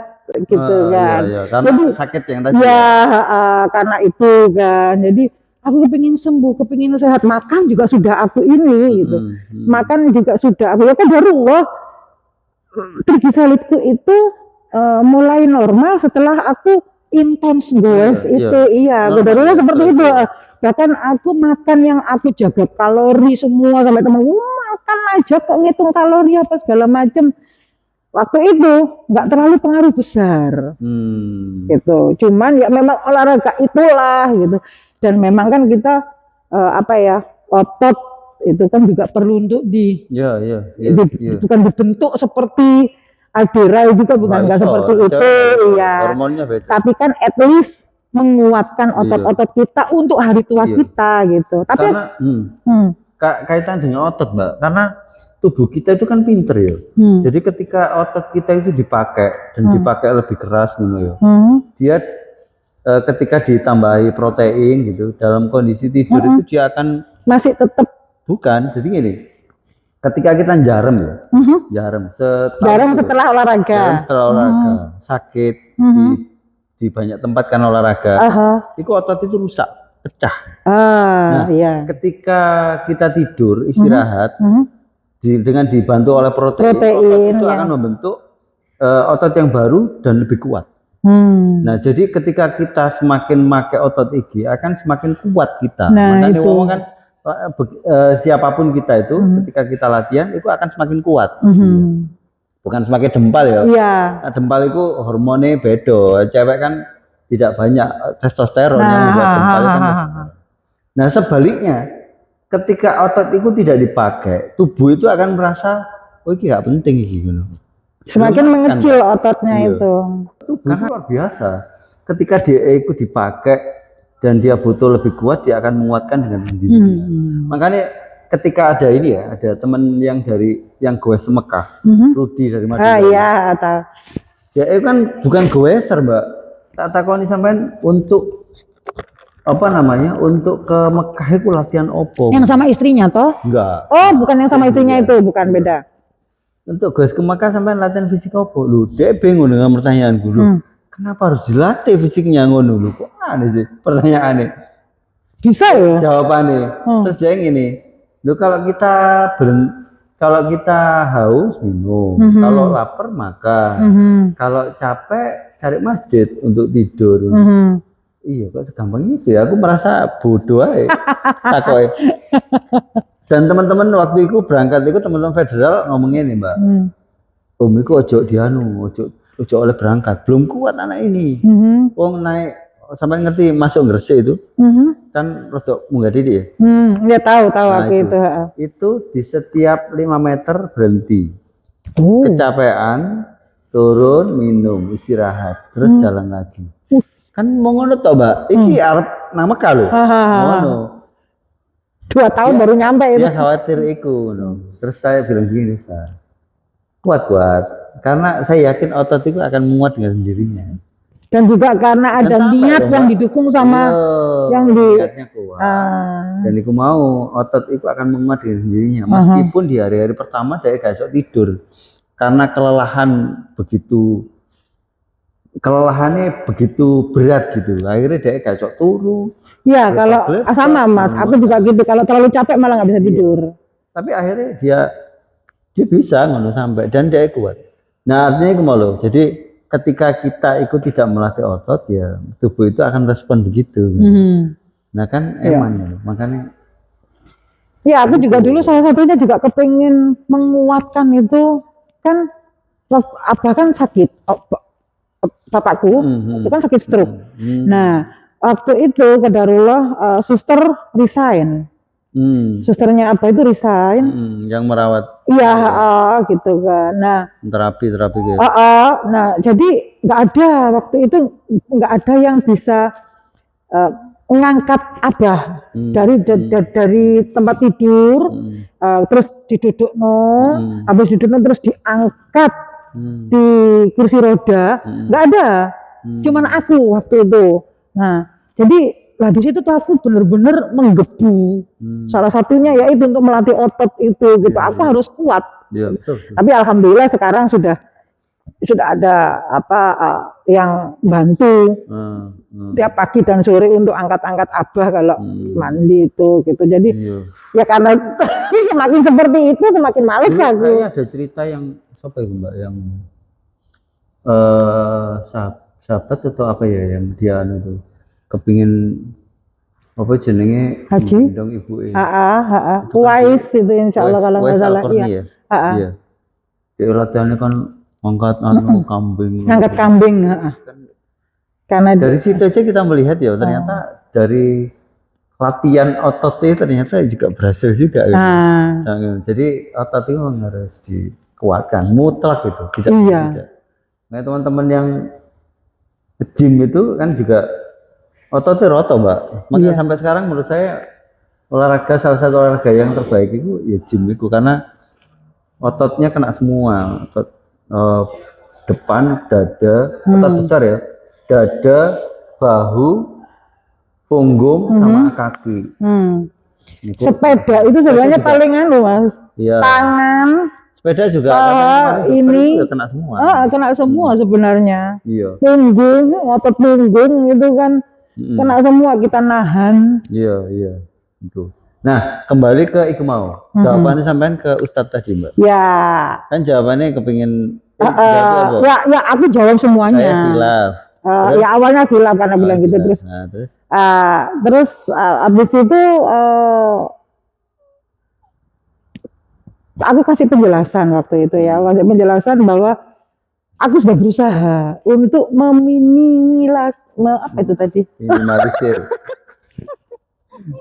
gitu kan. Iya, karena jadi, sakit yang tadi. Karena itu kan. Jadi aku kepingin sembuh, kepingin sehat. Makan juga sudah aku ini gitu. Makan juga sudah aku. Ya kan darullah. Trigliseridku itu mulai normal setelah aku intens goes itu. Iya, darullah seperti itu. Bahkan aku makan yang aku jaga kalori semua, sampai temen makan aja kok ngitung kalori apa segala macam. Waktu itu nggak terlalu pengaruh besar, gitu. Cuman ya memang olahraga itulah gitu. Dan memang kan kita otot itu kan juga perlu untuk Iya. bukan dibentuk seperti Aldera juga bukan nggak seperti itu ya. Hormonnya beda. Tapi kan at least menguatkan otot-otot kita untuk hari tua kita gitu. Tapi karena kaitan dengan otot Mbak, karena tubuh kita itu kan pinter ya. Jadi ketika otot kita itu dipakai dan dipakai lebih keras gitu ya. Dia ketika ditambahi protein gitu dalam kondisi tidur itu dia akan masih tetap bukan. Jadi gini, ketika kita jarum ya, jarum setelah olahraga, sakit di banyak tempat kan olahraga, itu otot itu rusak, pecah. Nah, ketika kita tidur istirahat, dengan dibantu oleh protein otot itu akan membentuk otot yang baru dan lebih kuat. Nah, jadi ketika kita semakin pakai otot iki akan semakin kuat kita. Makanya ngomong kan siapapun kita itu ketika kita latihan itu akan semakin kuat. Bukan semakin dempal ya. Nah, dempal itu hormonnya beda. Cewek kan tidak banyak testosteron yang membuat dempal kan testosteron. Nah, sebaliknya ketika otot itu tidak dipakai, tubuh itu akan merasa oh ini gak penting gitu. Semakin mengecil ototnya itu. Itu karena luar biasa. Ketika dia itu dipakai dan dia butuh lebih kuat, dia akan menguatkan dengan sendirinya. Makanya ketika ada ini ya, ada teman yang goes Mekah, Rudi dari Madinah. Iya, tahu. Ya itu kan bukan goeser Mbak. Tak takoni sampean untuk apa namanya? Untuk ke Mekah itu latihan opo? Yang sama istrinya toh? Enggak. Oh, bukan yang sama istrinya itu, bukan beda. Untuk goes ke Mekah sampean latihan fisik opo? Lu dia bingung dengan pertanyaan dulu. Kenapa harus dilatih fisiknya ngono lu? Kok aneh sih pertanyaannya? Bisa ya? Jawabannya. Terus yang ini. Loh, kalau kita haus minum, kalau lapar makan, kalau capek cari masjid untuk tidur. Iya, kok segampang itu ya? Aku merasa bodoh aja. Takoy. Dan teman-teman waktu itu berangkat itu teman-teman federal ngomongin nih Mbak. Om itu ojo oleh berangkat, belum kuat anak ini. Wong naik sampai ngerti masuk Gresik itu. Kan rodok munggah didi ya. Ya tahu aku itu. Itu di setiap 5 meter berhenti. Kecapean, turun, minum, istirahat, terus jalan lagi. Kan mau ngono toh Mbak. Iki arep nang Mekah lho. Ngono. 2 tahun baru nyampe itu. Dia khawatir iku ngono. Terus saya bilang gini, Ustaz. Kuat. Karena saya yakin otot itu akan menguat dengan sendirinya. Dan juga karena ada niat yang didukung sama yang niatnya kuat. Dan aku mau otot itu akan menguat dengan sendirinya. Meskipun di hari-hari pertama dia gak iso tidur. Karena kelelahannya begitu berat gitu. Akhirnya dia gak iso turu. Iya, kalau sama Mas, aku juga gitu. Kalau terlalu capek malah nggak bisa tidur. Tapi akhirnya dia bisa ngono sampai dan dia kuat. Nah, artinya itu mau loh. Jadi ketika kita ikut tidak melatih otot ya tubuh itu akan respon begitu. Nah kan emang makanya. Ya aku juga dulu salah satunya juga kepingin menguatkan itu kan abah kan sakit. Bapakku itu kan sakit stroke. Nah waktu itu qadarullah suster resign. Susternya apa itu resign. Yang merawat. Iya, gitu kan. Nah, terapi gitu. Nah, jadi nggak ada waktu itu nggak ada yang bisa mengangkat abah dari tempat tidur, terus didudukno, habis didudukno terus diangkat di kursi roda, nggak ada. Cuman aku waktu itu. Nah, jadi di situ tuh aku bener-bener menggebu. Salah satunya yaitu untuk melatih otot itu gitu. Aku harus kuat. Ya, betul. Tapi alhamdulillah sekarang sudah ada yang bantu tiap pagi dan sore untuk angkat-angkat abah kalau mandi itu gitu. Jadi ya karena semakin seperti itu semakin males aku. Kayaknya ada cerita yang siapa itu Mbak yang sahabat atau apa ya yang dia itu kepingin apa jenenge haji dong ibu Uwais itu insyaallah kalau nggak salah iya. Dia latihannya kan angkat kambing. Angkat kambing, karena dari situ aja kita melihat ya ternyata dari latihan ototnya ternyata juga berhasil juga gitu. Nah, Jadi otot itu memang harus dikuatkan, mutlak gitu, tidak Iya. tidak. Nah teman-teman yang gym itu kan juga ototnya roto mbak. Makanya Iya. sampai sekarang menurut saya olahraga salah satu olahraga yang terbaik itu ya gym itu karena ototnya kena semua, otot depan, dada, otot besar ya, dada, bahu, punggung sama kaki. Itu- Sepeda itu sebenarnya juga. paling anu mas, Iya. tangan, Sepeda juga paha, kemarin dokter ini itu ya kena semua. kena semua sebenarnya. Iya. Punggung, otot punggung itu kan kena semua, kita nahan. Iya, iya. Itu. Nah, kembali ke Iku mau. Jawabannya sampean ke Ustadz tadi, Mbak. Ya, Kan jawabannya kepingin berarti apa? ya aku jawab semuanya. Saya khilaf. Ya awalnya khilaf karena bilang gitu, khilaf. terus Nah, terus abis itu aku kasih penjelasan waktu itu ya, kasih penjelasan bahwa aku sudah berusaha untuk apa itu tadi? minimalisir.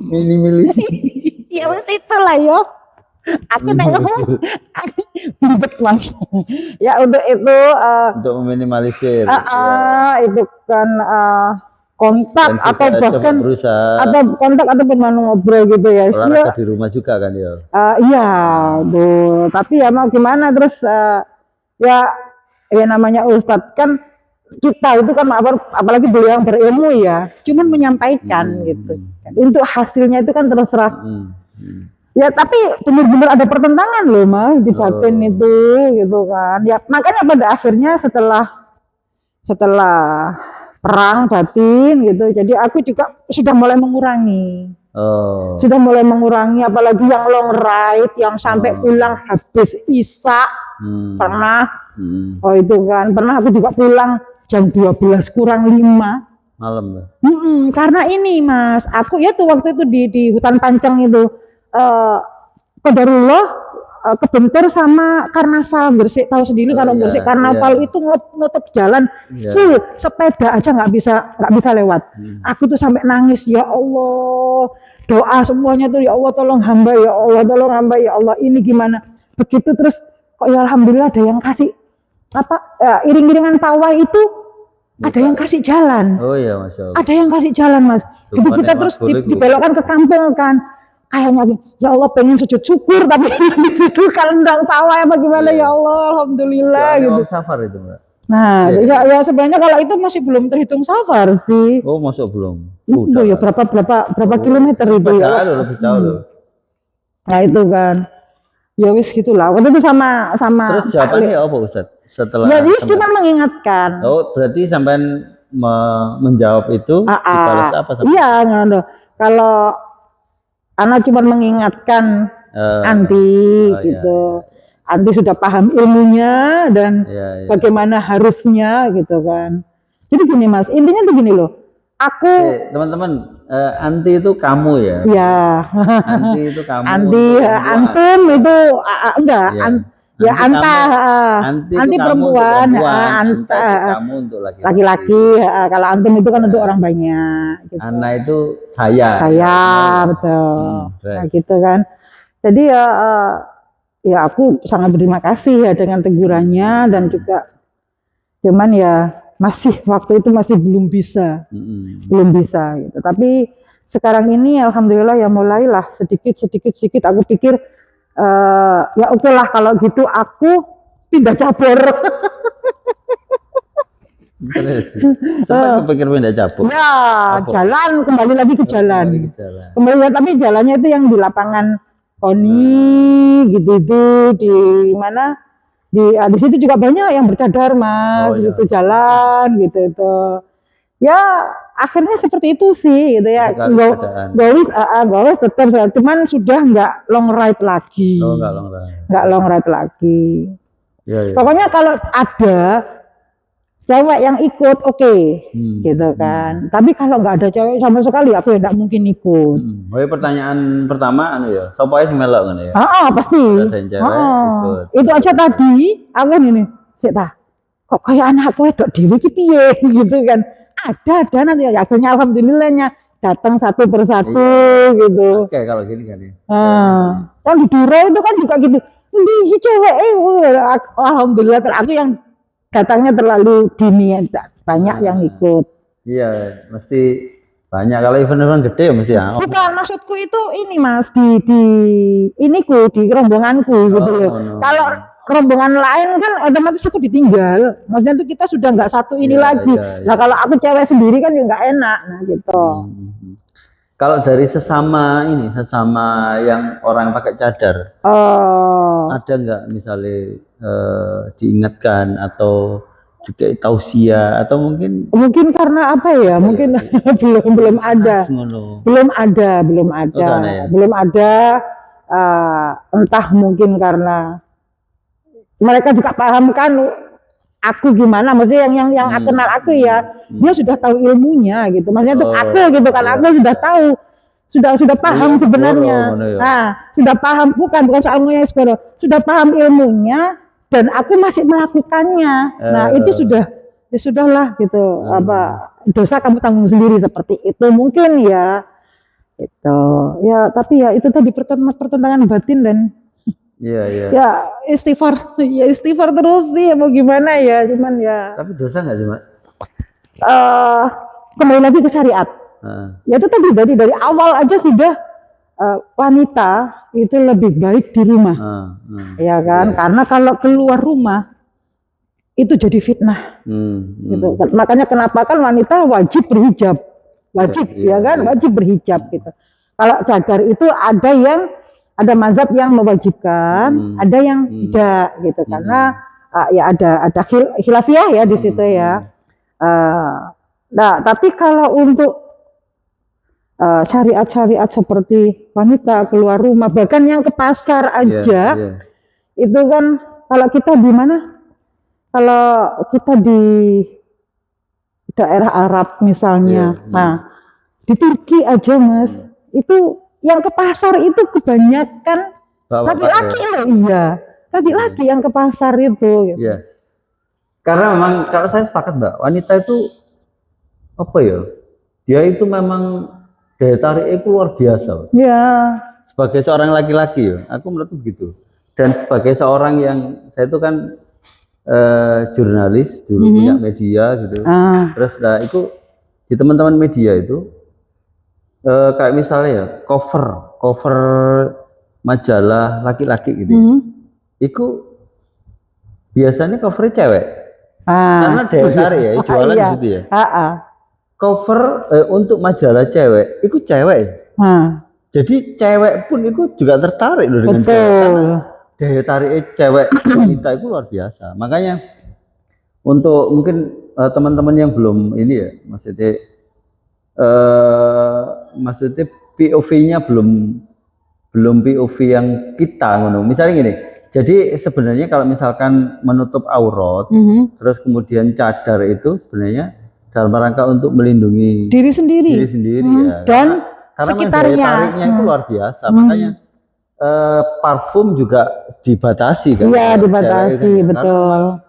Minimalisir. Ya wes itulah yo. Aku ngomong ribet mas. Ya untuk itu Untuk meminimalisir. itu kan kontak Dan atau sudah bahkan coba berusaha atau kontak atau bermanu ngobrol gitu ya. olahraga di rumah juga kan ya. Iya, tuh. Tapi ya mau gimana terus ya namanya Ustadz kan kita itu kan apalagi beliau yang berilmu ya, cuman menyampaikan gitu. Untuk hasilnya itu kan terserah. Ya tapi benar-benar ada pertentangan loh mas di batin itu gitu kan. Ya makanya pada akhirnya setelah perang batin gitu, jadi aku juga sudah mulai mengurangi. Sudah mulai mengurangi, apalagi yang long ride yang sampai pulang habis isya pernah. Oh itu kan pernah aku juga pulang jam 12 kurang 5 malam ya. Karena ini mas, aku ya tuh waktu itu di hutan Pancang itu qadarullah kebentur sama karnaval Gresik, tahu sendiri kalau Gresik karnaval itu nutup jalan full, sepeda aja nggak bisa lewat. Aku tuh sampai nangis, ya Allah, doa semuanya tuh, ya Allah tolong hamba, ya Allah tolong hamba, ya Allah ini gimana. Begitu terus kok ya alhamdulillah ada yang kasih iring-iringan pawai itu ada yang kasih jalan. Oh iya Masya Allah. Ada yang kasih jalan mas. Itu kita terus dibelokkan ke kampung kan. Kayaknya ya Allah pengen sujud syukur tapi itu kalendang pawai apa gimana ya Allah alhamdulillah gitu. Safar itu Mbak. Nah ya sebenarnya kalau itu masih belum terhitung safar sih. Oh masuk belum. Itu ya berapa kilometer itu ya. Lebih jauh loh. Nah itu kan. Ya wis gitulah. Waktu itu sama. Terus jawabannya apa Ustaz? Setelah ya dia cuma mengingatkan. Oh berarti sampean menjawab itu dibalas apa sampai? Iya ngono. Kalau anak cuma mengingatkan Anti gitu. Anti sudah paham ilmunya dan bagaimana harusnya gitu kan. Jadi gini Mas, intinya tuh gini loh. Aku teman-teman, Anti itu kamu ya. Iya. Anti itu kamu. Antum itu enggak. Ya Anti perempuan, Anta itu kamu untuk laki-laki. Kalau antum itu kan untuk orang banyak. Gitu. Ana itu saya. Betul. Nah gitu kan. Jadi ya aku sangat berterima kasih ya dengan tegurannya dan juga cuman ya waktu itu masih belum bisa gitu. Tapi sekarang ini alhamdulillah ya mulailah sedikit aku pikir ya oke lah kalau gitu aku pindah cabur. Sempat kepikir pindah cabur. Ya, jalan kembali lagi ke jalan. Tapi jalannya itu yang di lapangan Koni gitu di mana? Di situ juga banyak yang bercadar Mas, gitu jalan gitu itu. Ya akhirnya seperti itu sih gitu ya. Gawis tetap cuman sudah nggak long ride lagi. Nggak long ride lagi. Pokoknya kalau ada cewek yang ikut oke, gitu kan. Tapi kalau nggak ada cewek sama sekali aku ya nggak mungkin ikut. Pertanyaan pertama ya, siapa yang melok kan ya? Pasti. Itu aja tadi aku ini, kok kayak anakku wedok dhewe iki piye gitu kan. Ada nanti ya akhirnya alhamdulillahnya datang satu persatu gitu. Oke, kalau gini kan ya. Kan di Dura itu kan juga gitu. Ini cewek, alhamdulillah aku yang datangnya terlalu dini, banyak yang ikut. Iya, mesti banyak. Kalau event-event gede ya mesti ya. Bukan, maksudku itu ini Mas, di rombonganku gitu loh. Kalau rombongan lain kan otomatis aku ditinggal. Maksudnya itu kita sudah nggak satu ini lagi. Nah kalau aku cewek sendiri kan ya nggak enak, nah gitu. Kalau dari sesama yang orang pakai cadar, ada nggak misalnya diingatkan atau juga tausiah atau mungkin karena apa ya? Mungkin belum ada. Belum ada. Entah mungkin karena mereka juga paham kan aku gimana, maksudnya yang aku kenal aku ya, dia sudah tahu ilmunya gitu. Maksudnya untuk aku gitu kan, aku sudah tahu, sudah paham sebenarnya. Nah, sudah paham, bukan soal ngoyo, sudah paham ilmunya dan aku masih melakukannya. Nah, itu ya sudahlah gitu. Dosa kamu tanggung sendiri seperti itu mungkin ya. Itu. Ya, tapi ya itu tadi pertentangan batin dan ya istighfar terus sih, mau gimana ya, cuman ya. Tapi dosa nggak sih, Mbak? Kembali lagi ke syariat. Ya itu tadi dari awal aja sudah wanita itu lebih baik di rumah, ya kan? Karena kalau keluar rumah itu jadi fitnah. Gitu. Makanya kenapa kan wanita wajib berhijab, wajib berhijab gitu. Kalau cadar itu ada mazhab yang mewajibkan, ada yang tidak gitu, karena ya ada khilafiyah ya di situ ya. Nah, tapi kalau untuk syariat-syariat seperti wanita keluar rumah, bahkan yang ke pasar aja, itu kan kalau kita di mana? Kalau kita di daerah Arab misalnya, nah di Turki aja Mas, itu yang ke pasar itu kebanyakan laki-laki loh, laki-laki yang ke pasar itu. Gitu. Iya. Karena memang kalau saya sepakat Mbak, wanita itu apa ya? Dia itu memang daya tariknya luar biasa. Iya. Sebagai seorang laki-laki ya, aku menurut begitu. Dan sebagai seorang yang saya itu kan jurnalis dulu, punya media gitu. Terus itu di teman-teman media itu kayak misalnya ya cover majalah laki-laki gitu ya. Itu biasanya covernya cewek. Karena daya tarik ya, jualan di situ ya. Cover untuk majalah cewek, itu cewek. Jadi cewek pun itu juga tertarik loh dengan cewek. Karena daya tarik cewek wanita itu luar biasa. Makanya untuk mungkin teman-teman yang belum ini ya, maksudnya POV-nya belum POV yang kita ngono. Misalnya gini, jadi sebenarnya kalau misalkan menutup aurat, terus kemudian cadar itu sebenarnya dalam rangka untuk melindungi diri sendiri ya. Dan karena sekitarnya. Daya tariknya itu luar biasa, makanya parfum juga dibatasi kan? Iya, dibatasi, betul.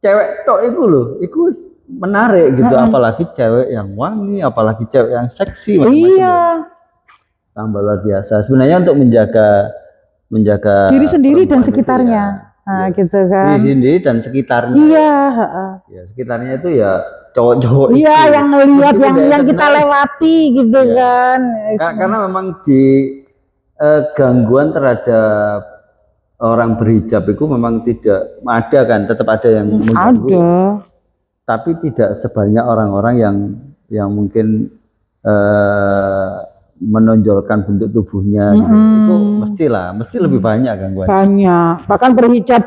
Cewek tok itu loh, itu menarik gitu, apalagi cewek yang wangi, apalagi cewek yang seksi, iya, tambah luar biasa. Sebenarnya untuk menjaga diri sendiri dan sekitarnya, nah gitu kan. Diri sendiri dan sekitarnya. Iya. Ya, sekitarnya itu ya cowok-cowok. Iya, yang melihat yang kita lewati gitu kan. Karena memang di gangguan terhadap orang berhijab itu memang tidak ada kan, tetap ada yang mengganggu. Ada. Tapi tidak sebanyak orang-orang yang mungkin menonjolkan bentuk tubuhnya. Gitu. Itu mesti lebih banyak gangguan. Banyak. Bahkan berhijab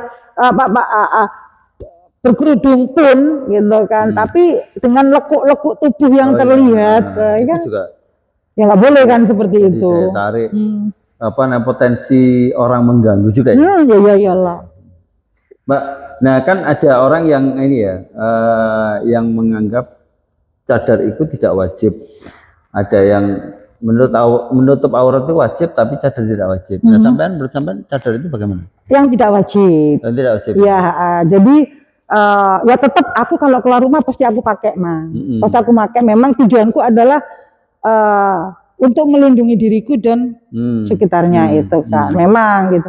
berkerudung pun gitu kan, tapi dengan lekuk-lekuk tubuh yang terlihat, itu kan juga ya nggak boleh kan seperti itu. Tarik potensi orang mengganggu juga ya. Ya iyalah. Mbak, nah kan ada orang yang ini ya, yang menganggap cadar itu tidak wajib. Ada yang menutup aurat itu wajib, tapi cadar tidak wajib. Nah, menurut sampean cadar itu bagaimana? Yang tidak wajib. Yang tidak wajib. Ya, jadi ya tetap aku kalau keluar rumah pasti aku pakai Pasti aku pakai. Memang tujuanku adalah untuk melindungi diriku dan sekitarnya itu kan, memang gitu.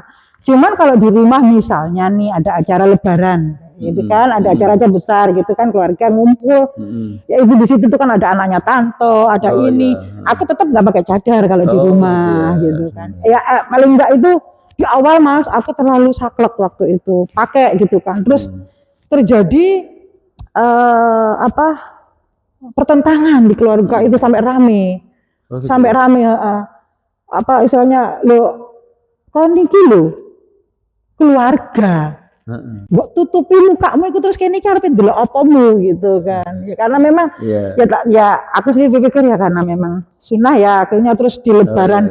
Cuman kalau di rumah misalnya nih ada acara Lebaran, gitu kan, ada acara-acara besar gitu kan, keluarga ngumpul, ya ibu di situ tuh kan ada anaknya tante, ada ini, aku tetap nggak pakai cadar kalau di rumah, gitu kan. Ya paling enggak itu di awal Mas, aku terlalu saklek waktu itu, pakai gitu kan, terus terjadi pertentangan di keluarga itu sampai rame, sampai rame, apa istilahnya lo, kau niki lo keluarga, buat tutupi mukamu itu terus kayak ini karpet dulu opomu gitu kan, ya, karena memang ya aku sendiri pikir ya karena memang sunnah ya, akhirnya terus di Lebaran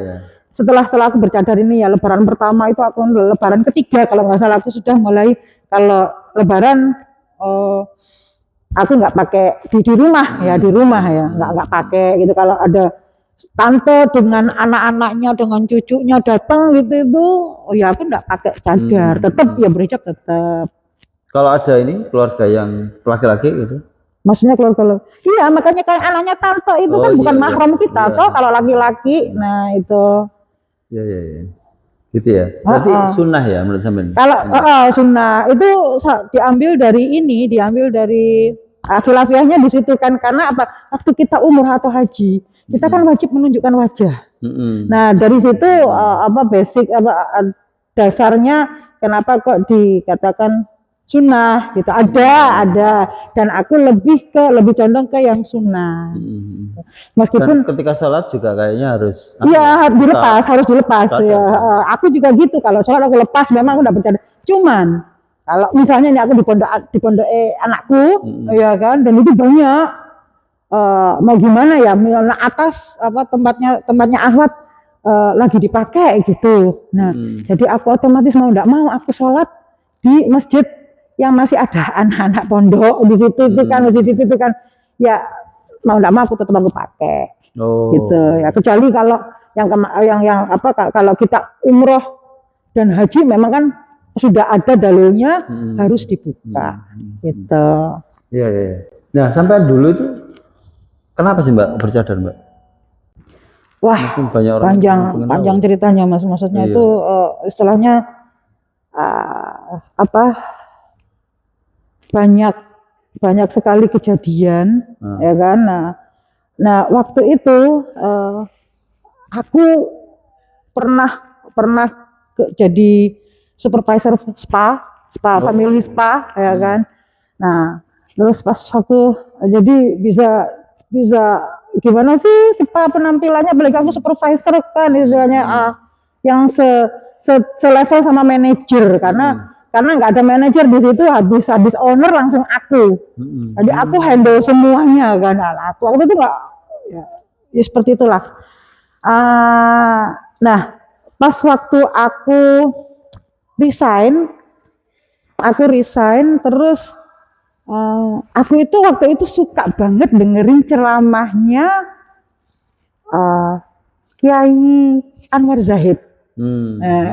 setelah aku bercadar ini ya, Lebaran pertama itu aku Lebaran ketiga kalau nggak salah aku sudah mulai kalau Lebaran aku nggak pakai di rumah ya, di rumah ya nggak pakai gitu. Kalau ada tante dengan anak-anaknya dengan cucunya datang gitu itu, oh ya aku nggak pakai cadar, tetap ya berhijab tetap. Kalau ada ini keluarga yang laki-laki gitu, maksudnya keluarga, iya makanya kayak anaknya tante itu kan bukan mahram kita toh kalau laki-laki, nah itu. Ya gitu ya. Berarti sunnah ya menurut sampean. Kalau sunnah itu diambil dari khilafiyahnya di situ kan, karena apa? Waktu kita umroh atau haji, kita kan wajib menunjukkan wajah. Nah dari situ basic dasarnya kenapa kok dikatakan sunnah gitu, ada dan aku lebih condong ke yang sunnah. Meskipun dan ketika sholat juga kayaknya harus harus dilepas ya. Aku juga gitu, kalau sholat aku lepas, memang aku udah bercadar. Cuman kalau misalnya ini aku di pondok anakku, ya kan, dan itu banyak, mau gimana ya, misalnya atas tempatnya Ahwat lagi dipakai gitu. Nah, jadi aku otomatis mau enggak mau aku sholat di masjid yang masih ada anak-anak pondok di situ itu kan, ya mau enggak mau aku tetap aku pakai. Gitu ya, kecuali kalau kalau kita umroh dan haji memang kan sudah ada dalilnya harus dibuka gitu. Iya. Nah, sampai dulu itu kenapa sih Mbak bercadar Mbak? Wah, banyak orang panjang ceritanya Mas, maksudnya itu istilahnya banyak sekali kejadian, ya kan. Nah waktu itu aku pernah jadi supervisor spa family spa, ya kan. Nah terus pas aku jadi bisa gimana sih spa penampilannya, apalagi aku supervisor kan istilahnya, yang selevel sama manajer, karena nggak ada manajer di situ, habis owner langsung aku. Jadi aku handle semuanya kan. Aku waktu itu nggak ya seperti itulah. Nah pas waktu aku resign terus aku itu waktu itu suka banget dengerin ceramahnya Kiai Anwar Zahid.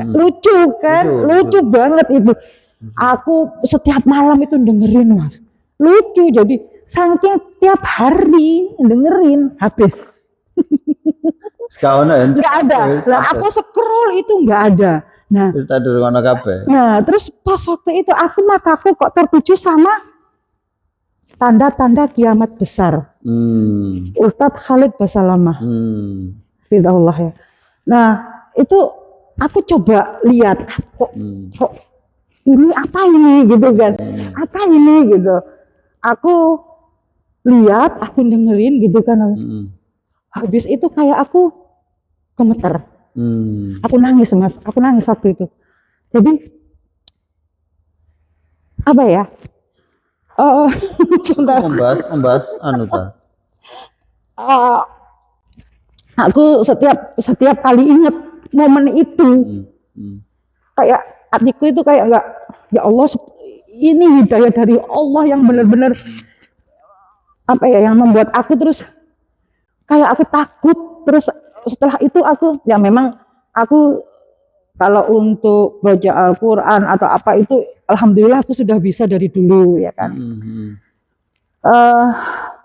Lucu kan, lucu banget itu. Aku setiap malam itu dengerin Mas, lucu. Jadi saking tiap hari dengerin habis. Nggak ada. Nah aku scroll itu nggak ada. Nah terus pas waktu itu mataku kok tertuju sama tanda-tanda kiamat besar. Ustadz Khalid Basalamah, Ridahullah ya. Nah itu aku coba lihat kok ini apa ini gitu kan, apa ini gitu. Aku lihat, aku dengerin gitu kan. Habis itu kayak aku gemeter. Aku nangis Mas, aku nangis waktu itu. Jadi apa ya? membahas aku setiap kali ingat momen itu, kayak hatiku itu kayak enggak, ya Allah, ini hidayah dari Allah yang benar-benar yang membuat aku terus kayak aku takut. Terus setelah itu aku ya memang aku kalau untuk baca Al-Quran atau apa itu alhamdulillah aku sudah bisa dari dulu, ya kan.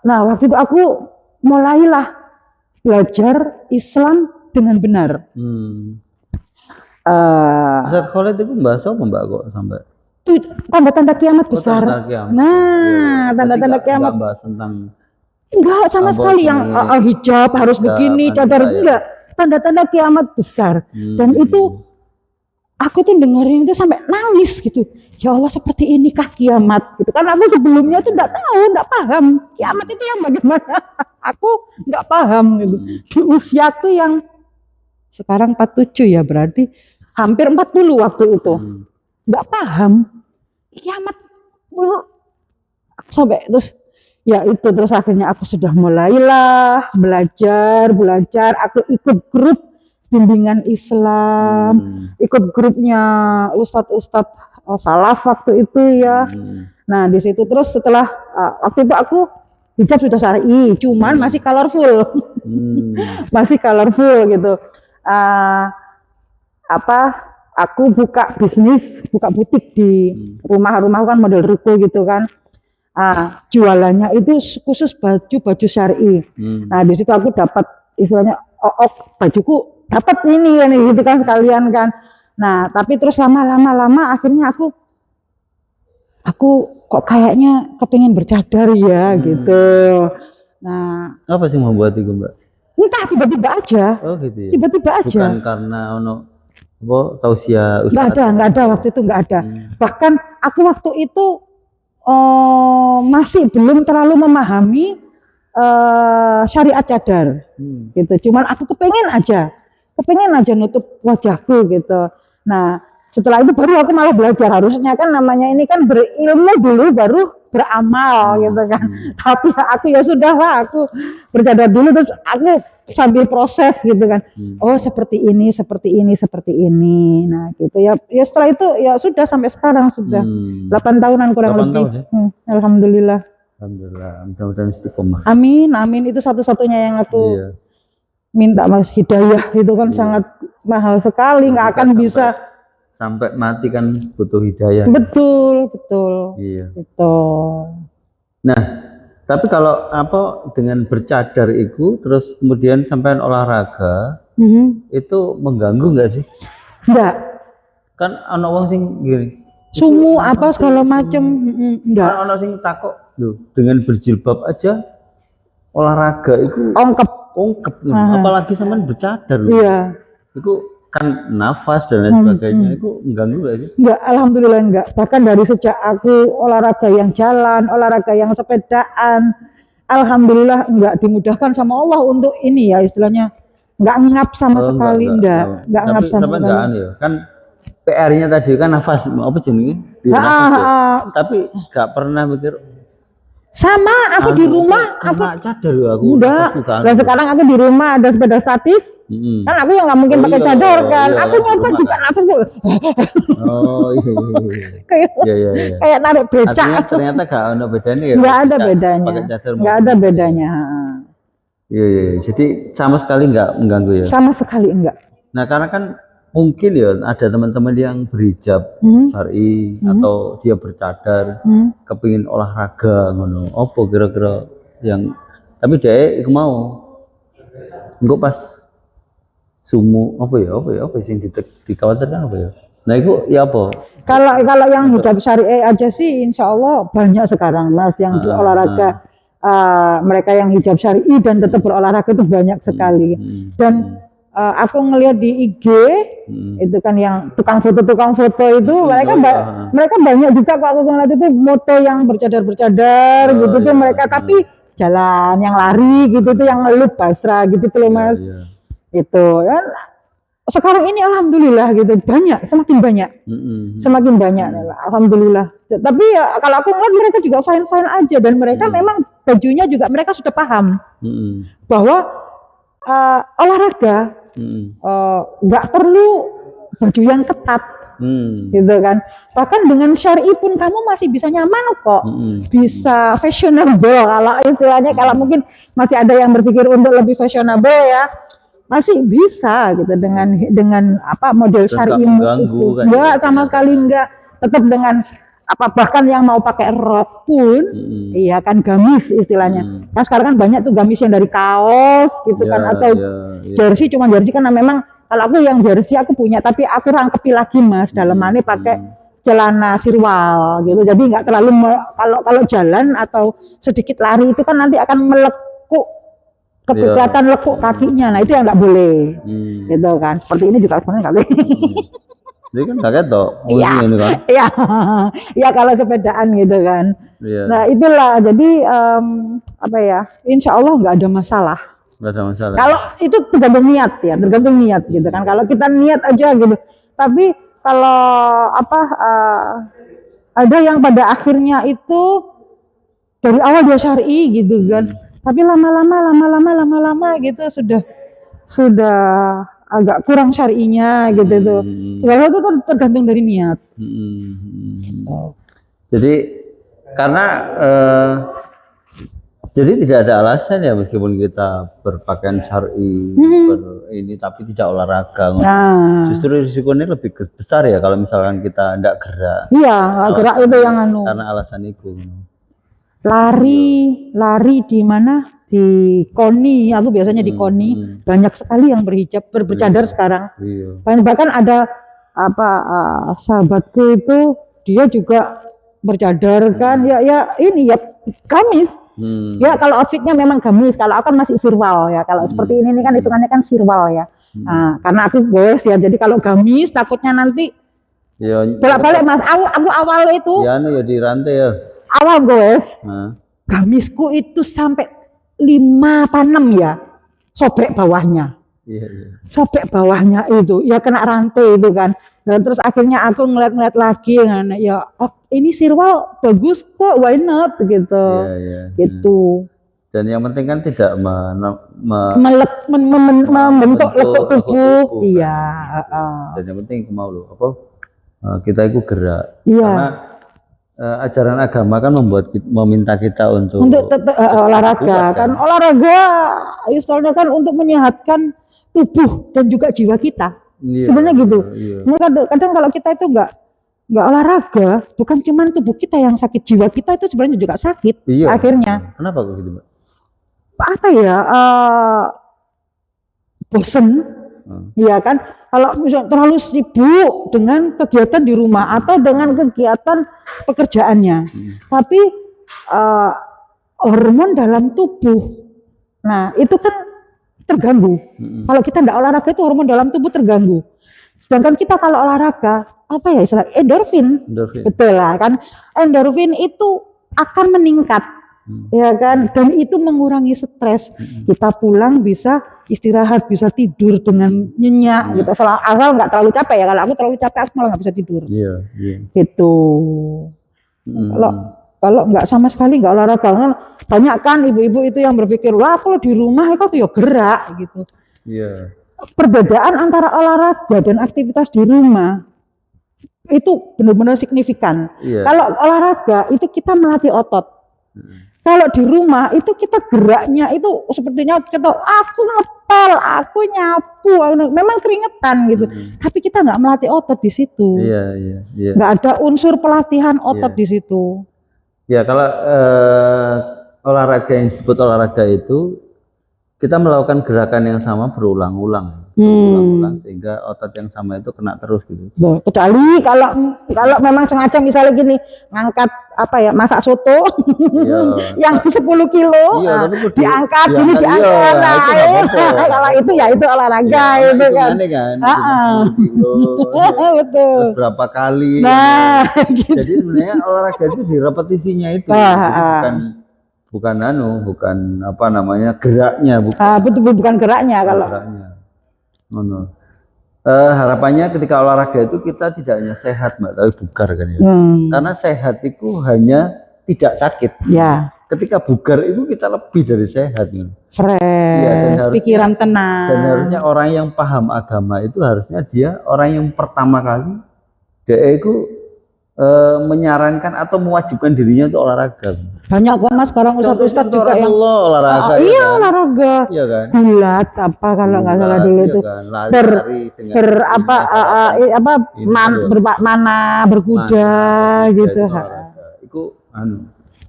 Nah waktu itu aku mulailah belajar Islam dengan benar. Ustaz Khalid itu bahas apa Mbak kok sampai Itu tanda-tanda kiamat besar. tanda kiamat. Nah, tanda-tanda kiamat. Enggak bahas tentang Enggak sama sekali yang hijab harus begini, cadar enggak. Tanda-tanda kiamat besar. Dan itu aku tuh dengerin itu sampai nangis gitu. Ya Allah, seperti inikah kiamat gitu. Kan aku sebelumnya tuh enggak tahu, enggak paham. Kiamat itu yang bagaimana? Aku enggak paham gitu. Di usiaku yang sekarang 47 ya, berarti hampir 40 waktu itu. Enggak paham. Kiamat sampai terus ya itu, terus akhirnya aku sudah mulailah belajar, aku ikut grup bimbingan Islam, ikut grupnya ustadz salaf waktu itu ya. Nah di situ terus setelah waktu itu aku hijab sudah syar'i, cuman masih colorful, masih colorful gitu. Aku buka bisnis, buka butik di rumah-rumah kan model ruko gitu kan. Jualannya itu khusus baju syar'i. Nah di situ aku dapat istilahnya bajuku dapat ini kan gitu kan sekalian kan. Nah tapi terus lama akhirnya aku kok kayaknya kepengen bercadar ya gitu. Nah apa sih membuat itu Mbak? Entah, tiba-tiba aja. Oh gitu ya. Tiba-tiba aja. Bukan karena tausiah ustaz. Nggak ada waktu itu nggak ada. Bahkan aku waktu itu masih belum terlalu memahami syariat cadar, gitu. Cuman aku kepengen aja nutup wajahku gitu. Nah setelah itu baru aku malah belajar, harusnya kan namanya ini kan berilmu dulu baru beramal gitu kan. Tapi aku ya sudahlah, aku bercadar dulu terus aku sambil proses gitu kan. Oh seperti ini. Nah gitu ya setelah itu ya sudah sampai sekarang sudah 8 tahunan kurang 8 lebih. tahun, ya? Alhamdulillah. Mudah-mudahan istiqomah. Amin, itu satu-satunya yang aku minta Mas, hidayah itu kan sangat mahal sekali, nggak akan bisa sampai mati kan butuh hidayah. Betul. Iya. Itu. Nah, tapi kalau dengan bercadar itu terus kemudian sampai olahraga, itu mengganggu nggak sih? Enggak. Kan anak wong sing gini. Sumu apa segala macem, enggak. Anak sing takut loh, dengan berjilbab aja olahraga itu ongkep apalagi sampean bercadar loh. Iya. Itu kan nafas dan lain sebagainya, itu mengganggu gak sih? Enggak, alhamdulillah enggak. Bahkan dari sejak aku olahraga yang jalan, olahraga yang sepedaan, alhamdulillah enggak dimudahkan sama Allah untuk ini ya istilahnya enggak ngap sama sekali, enggak ngap sama sekali. Enggak ya, kan PR-nya tadi kan nafas, apa jenenge? Tapi enggak pernah mikir sama aku di rumah aku cadar loh aku. Enggak. Dan sekarang aku di rumah ada sepeda statis. Kan aku yang nggak mungkin pakai cadar kan. Aku nyoba juga nafas kok. Oh iya. Kayak narik becak. Ternyata enggak ada bedanya ya. Enggak ada bedanya. Pakai cadar enggak ada bedanya. Iya. Jadi sama sekali enggak mengganggu ya. Sama sekali enggak. Nah, karena kan mungkin ya ada teman-teman yang berhijab syar'i atau dia bercadar kepingin olahraga ngono. Apa kira-kira yang tapi dia iku mau engko pas sumu apa sing dikhawatirkan apa ya? Nah, itu ya apa? Kalau yang hijab syar'i aja sih insya Allah banyak sekarang Mas yang olahraga. Mereka yang hijab syar'i dan tetap berolahraga itu banyak sekali. Dan aku ngelihat di IG itu kan yang tukang foto itu mereka banyak juga kok aku ngeliat itu moto yang bercadar gitu tuh mereka, tapi jalan yang lari gitu tuh yang ngelup pasrah gitu tuh Mas. Itu kan sekarang ini alhamdulillah gitu semakin banyak alhamdulillah. Tapi ya kalau aku ngeliat mereka juga fine aja dan mereka memang bajunya juga mereka sudah paham bahwa olahraga nggak perlu baju yang ketat gitu kan. Bahkan dengan syar'i pun kamu masih bisa nyaman kok, bisa fashionable kalau istilahnya. Kalau mungkin masih ada yang berpikir untuk lebih fashionable ya masih bisa gitu dengan model syar'i itu. Enggak sama sekali enggak, tetap dengan apa bahkan yang mau pakai rok pun, iya kan gamis istilahnya. Kan sekarang kan banyak tuh gamis yang dari kaos gitu kan, atau jersey, cuma jersey kan memang kalau aku yang jersey aku punya, tapi aku rangkepi lagi Mas, dalamannya pakai celana sirwal gitu, jadi nggak terlalu kalau jalan atau sedikit lari itu kan nanti akan melekuk, kelihatan lekuk kakinya, nah itu yang nggak boleh, gitu kan. Seperti ini juga sebenarnya nggak boleh. Jadi kan kaget toh, Iya, ini kan. iya, ya kalau sepedaan gitu kan. Nah itulah, jadi apa ya, insya Allah nggak ada masalah. Nggak ada masalah. Kalau itu tergantung niat ya, tergantung niat gitu kan. Kalau kita niat aja gitu, tapi kalau apa ada yang pada akhirnya itu dari awal dia syar'i gitu kan, tapi lama-lama gitu sudah agak kurang syar'inya gitu tuh. Kalau itu tergantung dari niat. Jadi karena jadi tidak ada alasan ya meskipun kita berpakaian syar'i ini tapi tidak olahraga. Justru risikonya lebih besar ya kalau misalkan kita tidak gerak. Iya, gerak itu yang anu. Karena alasan itu. Lari di mana? Di KONI, aku biasanya di KONI, banyak sekali yang bercadar sekarang. Bahkan ada apa sahabatku itu dia juga bercadar kan, ya ini ya gamis. Ya kalau outfitnya memang gamis, kalau aku kan masih sirwal ya. Kalau seperti ini kan hitungannya kan sirwal ya. Nah, karena aku goes ya, jadi kalau gamis takutnya nanti bolak-balik Mas. Aku awal itu. Ya ya di rantai ya. Awal goes. Gamisku itu sampai 5 apa 6 ya, sobek bawahnya. Sobek bawahnya itu, ya kena rantai itu kan. Dan terus akhirnya aku ngeliat lagi, ya oh, ini sirwal bagus kok, why not gitu. Gitu. Dan yang penting kan tidak membentuk lekuk tubuh. Iya. Dan yang penting mau loh apa kita itu gerak. Karena ajaran agama kan meminta kita untuk olahraga kan, olahraga istilahnya kan untuk menyehatkan tubuh dan juga jiwa kita. Sebenarnya gitu. Nah, kadang kalau kita itu nggak olahraga, bukan cuman tubuh kita yang sakit, jiwa kita itu sebenarnya juga sakit. Akhirnya. Kenapa kok gitu, Mbak? Apa ya? Bosen. Iya kan? Kalau misalnya terlalu sibuk dengan kegiatan di rumah atau dengan kegiatan pekerjaannya, tapi hormon dalam tubuh, nah itu kan terganggu. Kalau kita tidak olahraga itu hormon dalam tubuh terganggu. Sedangkan kita kalau olahraga, apa ya istilah endorfin, betul lah kan? Endorfin itu akan meningkat, ya kan? Dan itu mengurangi stres. Kita pulang bisa istirahat, bisa tidur dengan nyenyak gitu. Asal nggak terlalu capek ya. Kalau aku terlalu capek aku malah nggak bisa tidur. Gitu. Kalau nggak sama sekali nggak olahraga, banyak kan ibu-ibu itu yang berpikir, wah kalau di rumah aku ya gerak gitu. Perbedaan antara olahraga dan aktivitas di rumah itu benar-benar signifikan. Kalau olahraga itu kita melatih otot. Kalau di rumah itu kita geraknya itu sepertinya kita aku ngepel, aku nyapu, memang keringetan gitu. Tapi kita nggak melatih otot di situ. Nggak ada unsur pelatihan otot di situ. Ya kalau olahraga yang disebut olahraga itu kita melakukan gerakan yang sama berulang-ulang. Sehingga otot yang sama itu kena terus gitu. Kecuali kalau memang sengaja misalnya gini ngangkat apa ya, masak soto yang 10 kilo diangkat gini diangkat, kalau itu ya itu olahraga itu kan. Betul. Berapa kali? Gitu. Jadi sebenarnya olahraga itu di repetisinya itu. Bukan apa namanya geraknya, bukan geraknya kalau. Harapannya ketika olahraga itu kita tidak hanya sehat Mbak, tapi bugar kan ya. Karena sehat itu hanya tidak sakit. Ketika bugar itu kita lebih dari sehat. Fresh, pikiran tenang. Dan harusnya orang yang paham agama itu harusnya dia orang yang pertama kali dia itu menyarankan atau mewajibkan dirinya untuk olahraga. Banyak kok Mas sekarang ustadz juga yang olahraga. iya kan? olahraga. Iya kan? Gulat apa kalau nggak salah dulu iya itu. Kan? Lari Mana berkuda gitu. Itu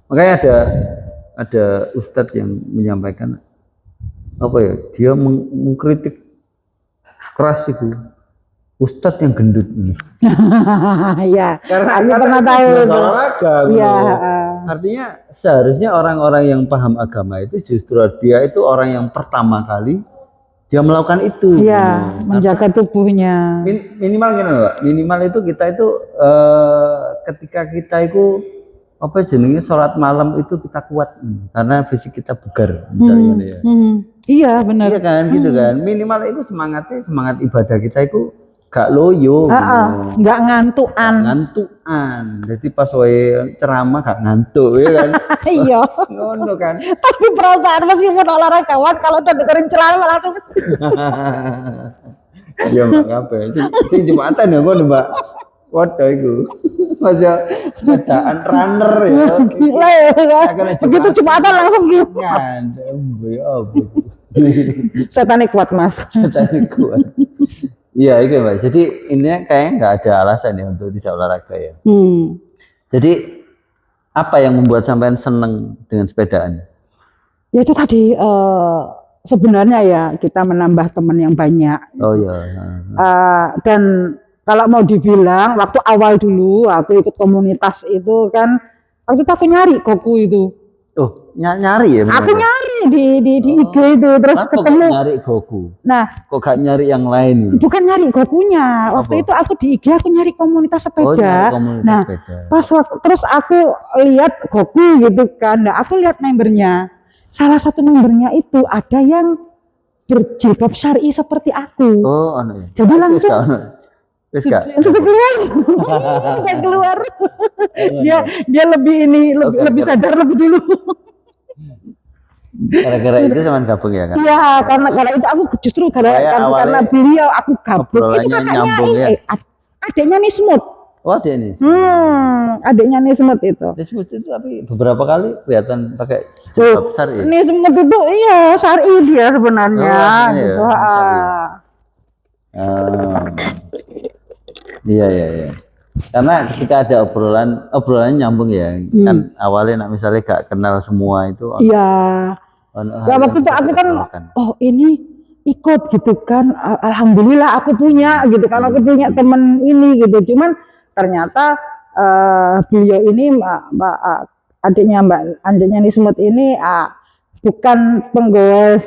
makanya ada ustadz yang menyampaikan apa ya? Dia mengkritik keras itu. Ustadz yang gendut ini. Iya. Karena pernah tahu olahraga. Iya. Artinya seharusnya orang-orang yang paham agama itu justru dia itu orang yang pertama kali dia melakukan itu. Iya, menjaga tubuhnya. Minimal gini Mbak. Minimal itu kita itu ketika kita itu apa jenenge sholat malam itu kita kuat karena fisik kita bugar misalnya ya. Iya benar. Iya kan gitu kan. Minimal itu semangat ibadah kita itu gak loyo, nggak ngantukan. Jadi pas wae ceramah gak ngantuk, ya kan? Iya. Ngono kan. Tapi perasaan meskipun olahragawan kalau dengerin ceramah langsung. Iya Mbak, apa? Sing Jumatan ya ngono Mbak. Waduh itu. Masa sepedaan runner ya. Begitu Jumatan langsung gitu. Setan kuat Mas. Setan kuat. Iya, itu Mbak. Jadi ini kayaknya nggak ada alasan ya untuk tidak olahraga ya. Jadi apa yang membuat sampean seneng dengan sepedaan? Ya itu tadi sebenarnya ya kita menambah teman yang banyak. Oh ya. Dan kalau mau dibilang waktu awal dulu aku ikut komunitas itu kan waktu itu aku nyari Goku itu. Oh, nyari ya? Aku nyari di IG itu terus ketemu. Kok nyari Goku? Nah, kok gak nyari yang lain? Bukan nyari Gokunya. Waktu itu aku di IG aku nyari komunitas sepeda. Komunitas sepeda. Pas terus aku lihat Goku gitu kan. Nah, aku lihat membernya. Salah satu membernya itu ada yang berjilbab syar'i seperti aku. Oh, ya. Jadi langsung sudah keluar. dia lebih sadar lebih dulu. Gara-gara itu sama gabung ya kan? Iya, karena itu aku justru karena beliau aku gabung. Itu kakaknya adiknya Nismut. Oh, adiknya. Adiknya Nismut itu. Nismut itu tapi beberapa kali kelihatan pakai jilbab syar'i. Nismut itu iya syar'i dia sebenarnya. Gitu. Iya. Karena ketika ada obrolannya nyambung ya. Kan awalnya misalnya gak kenal semua itu. Iya. Ya waktu itu aku kan oh ini ikut gitu kan. Alhamdulillah aku punya gitu kan. Aku punya temen ini gitu. Cuman ternyata beliau ini adiknya Nismut ini bukan penggoes.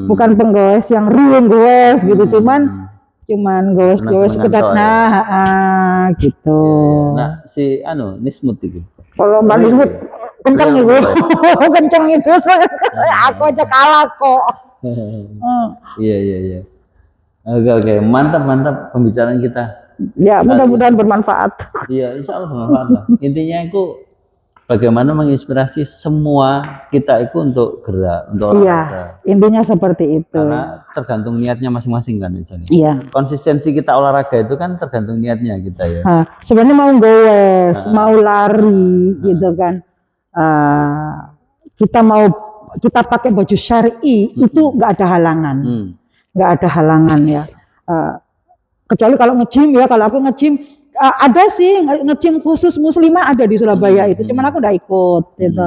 Bukan penggoes yang ruang goes gitu. Cuman goes sekedar gitu. Nah, si Nismut itu. Kalau Mbak Nismut kenceng itu. Kenceng itu. Aku aja kalah kok. Iya. Oke. Mantap pembicaraan kita. Ya, mudah-mudahan bermanfaat. Iya, insya Allah bermanfaat lah. Intinya itu bagaimana menginspirasi semua kita itu untuk gerak, untuk olahraga. Iya, intinya seperti itu. Karena tergantung niatnya masing-masing kan. Iya. Konsistensi kita olahraga itu kan tergantung niatnya kita ya. Sebenarnya mau goes, mau lari gitu kan. Kita pakai baju syar'i itu nggak ada halangan. Nggak ada halangan ya. Kecuali kalau nge-gym ya, kalau aku nge-gym ada sih nge-gym khusus muslimah ada di Surabaya itu, cuman aku nggak ikut gitu.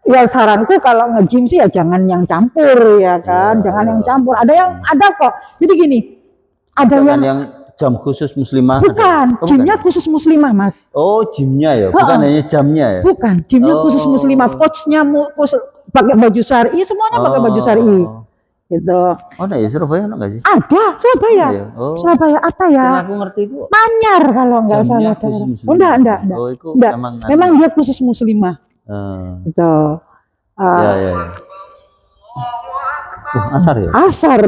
Ya saranku kalau nge-gym sih ya jangan yang campur ya kan, jangan yang campur. Ada kok. Jadi gini, ada yang jam khusus muslimah. Bukan, gymnya khusus muslimah Mas. Oh, gymnya ya, bukan hanya jamnya ya. Bukan, gymnya khusus muslimah. Coachnya pakai baju syar'i, semuanya pakai baju syar'i. Gitu. Oh, nah ya Surabaya enggak sih? Ada, Surabaya. Surabaya apa ya? Yang aku ngerti itu Manyar kalau enggak salah. Oh, enggak. Oh, itu enggak. Memang dia khusus muslimah. Gitu. Ya. Asar ya? Asar.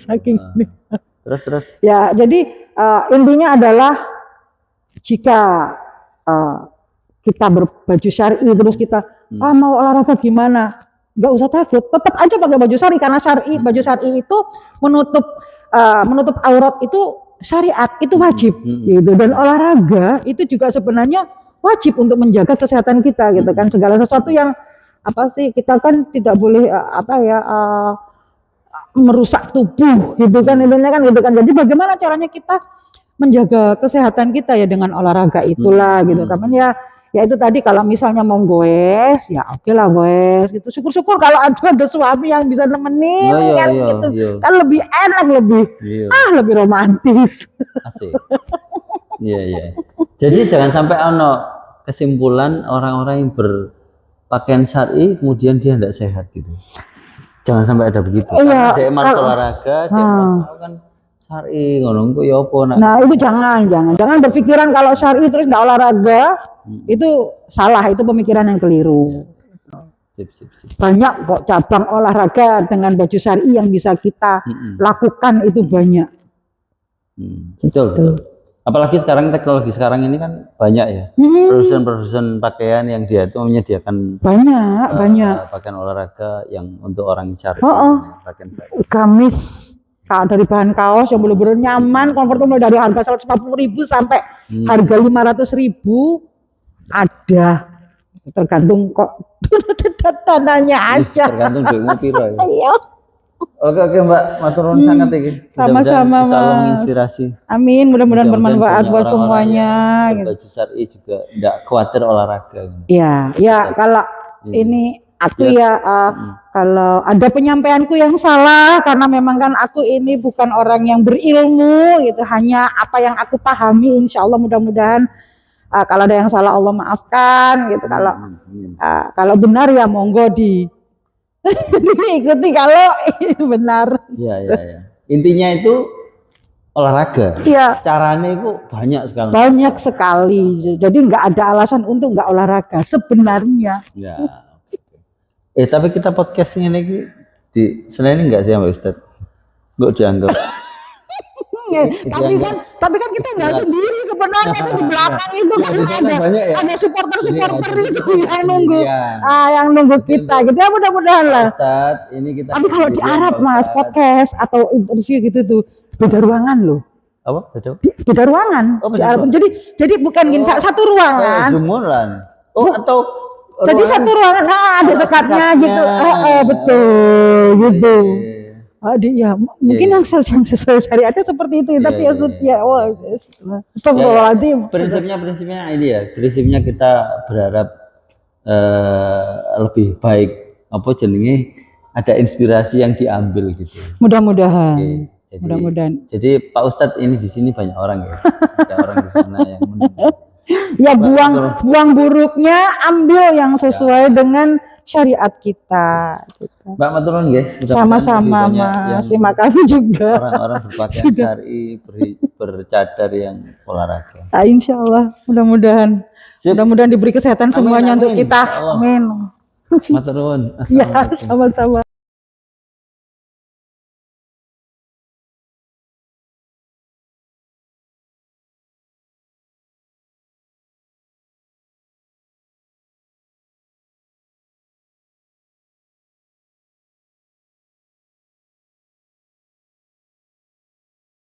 Saking Terus. Ya, jadi intinya adalah jika kita berbaju syar'i terus kita mau olahraga gimana? Nggak usah takut, tetap aja pakai baju syar'i karena baju syar'i itu menutup aurat itu syariat itu wajib gitu, dan olahraga itu juga sebenarnya wajib untuk menjaga kesehatan kita gitu kan. Segala sesuatu yang apa sih, kita kan tidak boleh merusak tubuh gitu kan, intinya kan gitu kan. Jadi bagaimana caranya kita menjaga kesehatan kita ya dengan olahraga itulah gitu kan ya itu tadi. Kalau misalnya mau goes ya oke lah goes gitu, syukur-syukur kalau ada suami yang bisa nemenin kan gitu kan, lebih enak, lebih romantis. Asik. Iya. Jadi jangan sampai kesimpulan orang-orang yang berpakaian syar'i kemudian dia tidak sehat gitu. Jangan sampai ada begitu. Karena dia malas olahraga, dia malas kan syar'i ngono kok ya apa. Nah, itu jangan berpikiran kalau syar'i terus enggak olahraga. Itu salah, itu pemikiran yang keliru. Sip. Banyak kok cabang olahraga dengan baju syar'i yang bisa kita lakukan, itu banyak. Betul. Apalagi sekarang teknologi sekarang ini kan banyak ya. Produsen pakaian yang dia itu menyediakan banyak pakaian olahraga yang untuk orang syar'i. Pakaian syar'i. Gamis dari bahan kaos yang benar-benar nyaman, comfortable, dari harga 140.000 sampai harga 500.000 ada, tergantung kok tanahnya aja. Tergantung duitmu piro ya. Iya. Oke Mbak, matur nuwun sangat iki. Sama-sama Mas. Menginspirasi. Amin, mudah-mudahan bermanfaat buat semuanya. Baju syar'i juga tidak khawatir olahraga. Iya, kalau ini aku kalau ada penyampaianku yang salah, karena memang kan aku ini bukan orang yang berilmu gitu, hanya apa yang aku pahami, insya Allah mudah-mudahan kalau ada yang salah Allah maafkan gitu. Kalau benar ya monggo diikuti kalau benar. Iya. Intinya itu olahraga. Iya. Caranya itu banyak sekali. Banyak sekali. Jadi nggak ada alasan untuk nggak olahraga sebenarnya. Ya. Tapi kita podcastnya ini di Senin enggak sih Mbak Ustadz? Nggak dianggap. Tapi kan kita nggak sendiri sebenarnya, itu di belakang itu kan ada supporter itu yang nunggu, yang nunggu kita gitu ya, mudah-mudahan lah. Tapi kalau di Arab Mas, podcast atau interview gitu tuh beda ruangan loh. Apa? Beda ruangan. Di Arab. Jadi bukan gini, satu ruangan. Atau jadi satu ruangan, ada sekatnya gitu. Betul gitu. Mungkin yang sesuai syariatnya seperti itu, tapi astagfirullahaladzim. Prinsipnya ini ya, prinsipnya kita berharap lebih baik, ada inspirasi yang diambil gitu. Mudah-mudahan. Jadi Pak Ustadz ini di sini banyak orang ya, ada orang di sana yang ya buang buruknya, ambil yang sesuai dengan syariat kita. Mbak matur nuwun nggih. Sama-sama Mas. Terima kasih juga. Orang-orang berpakaian syar'i, bercadar yang olahraga. Insya Allah, mudah-mudahan diberi kesehatan semuanya untuk kita. Amin. Matur nuwun. Ya, sama-sama.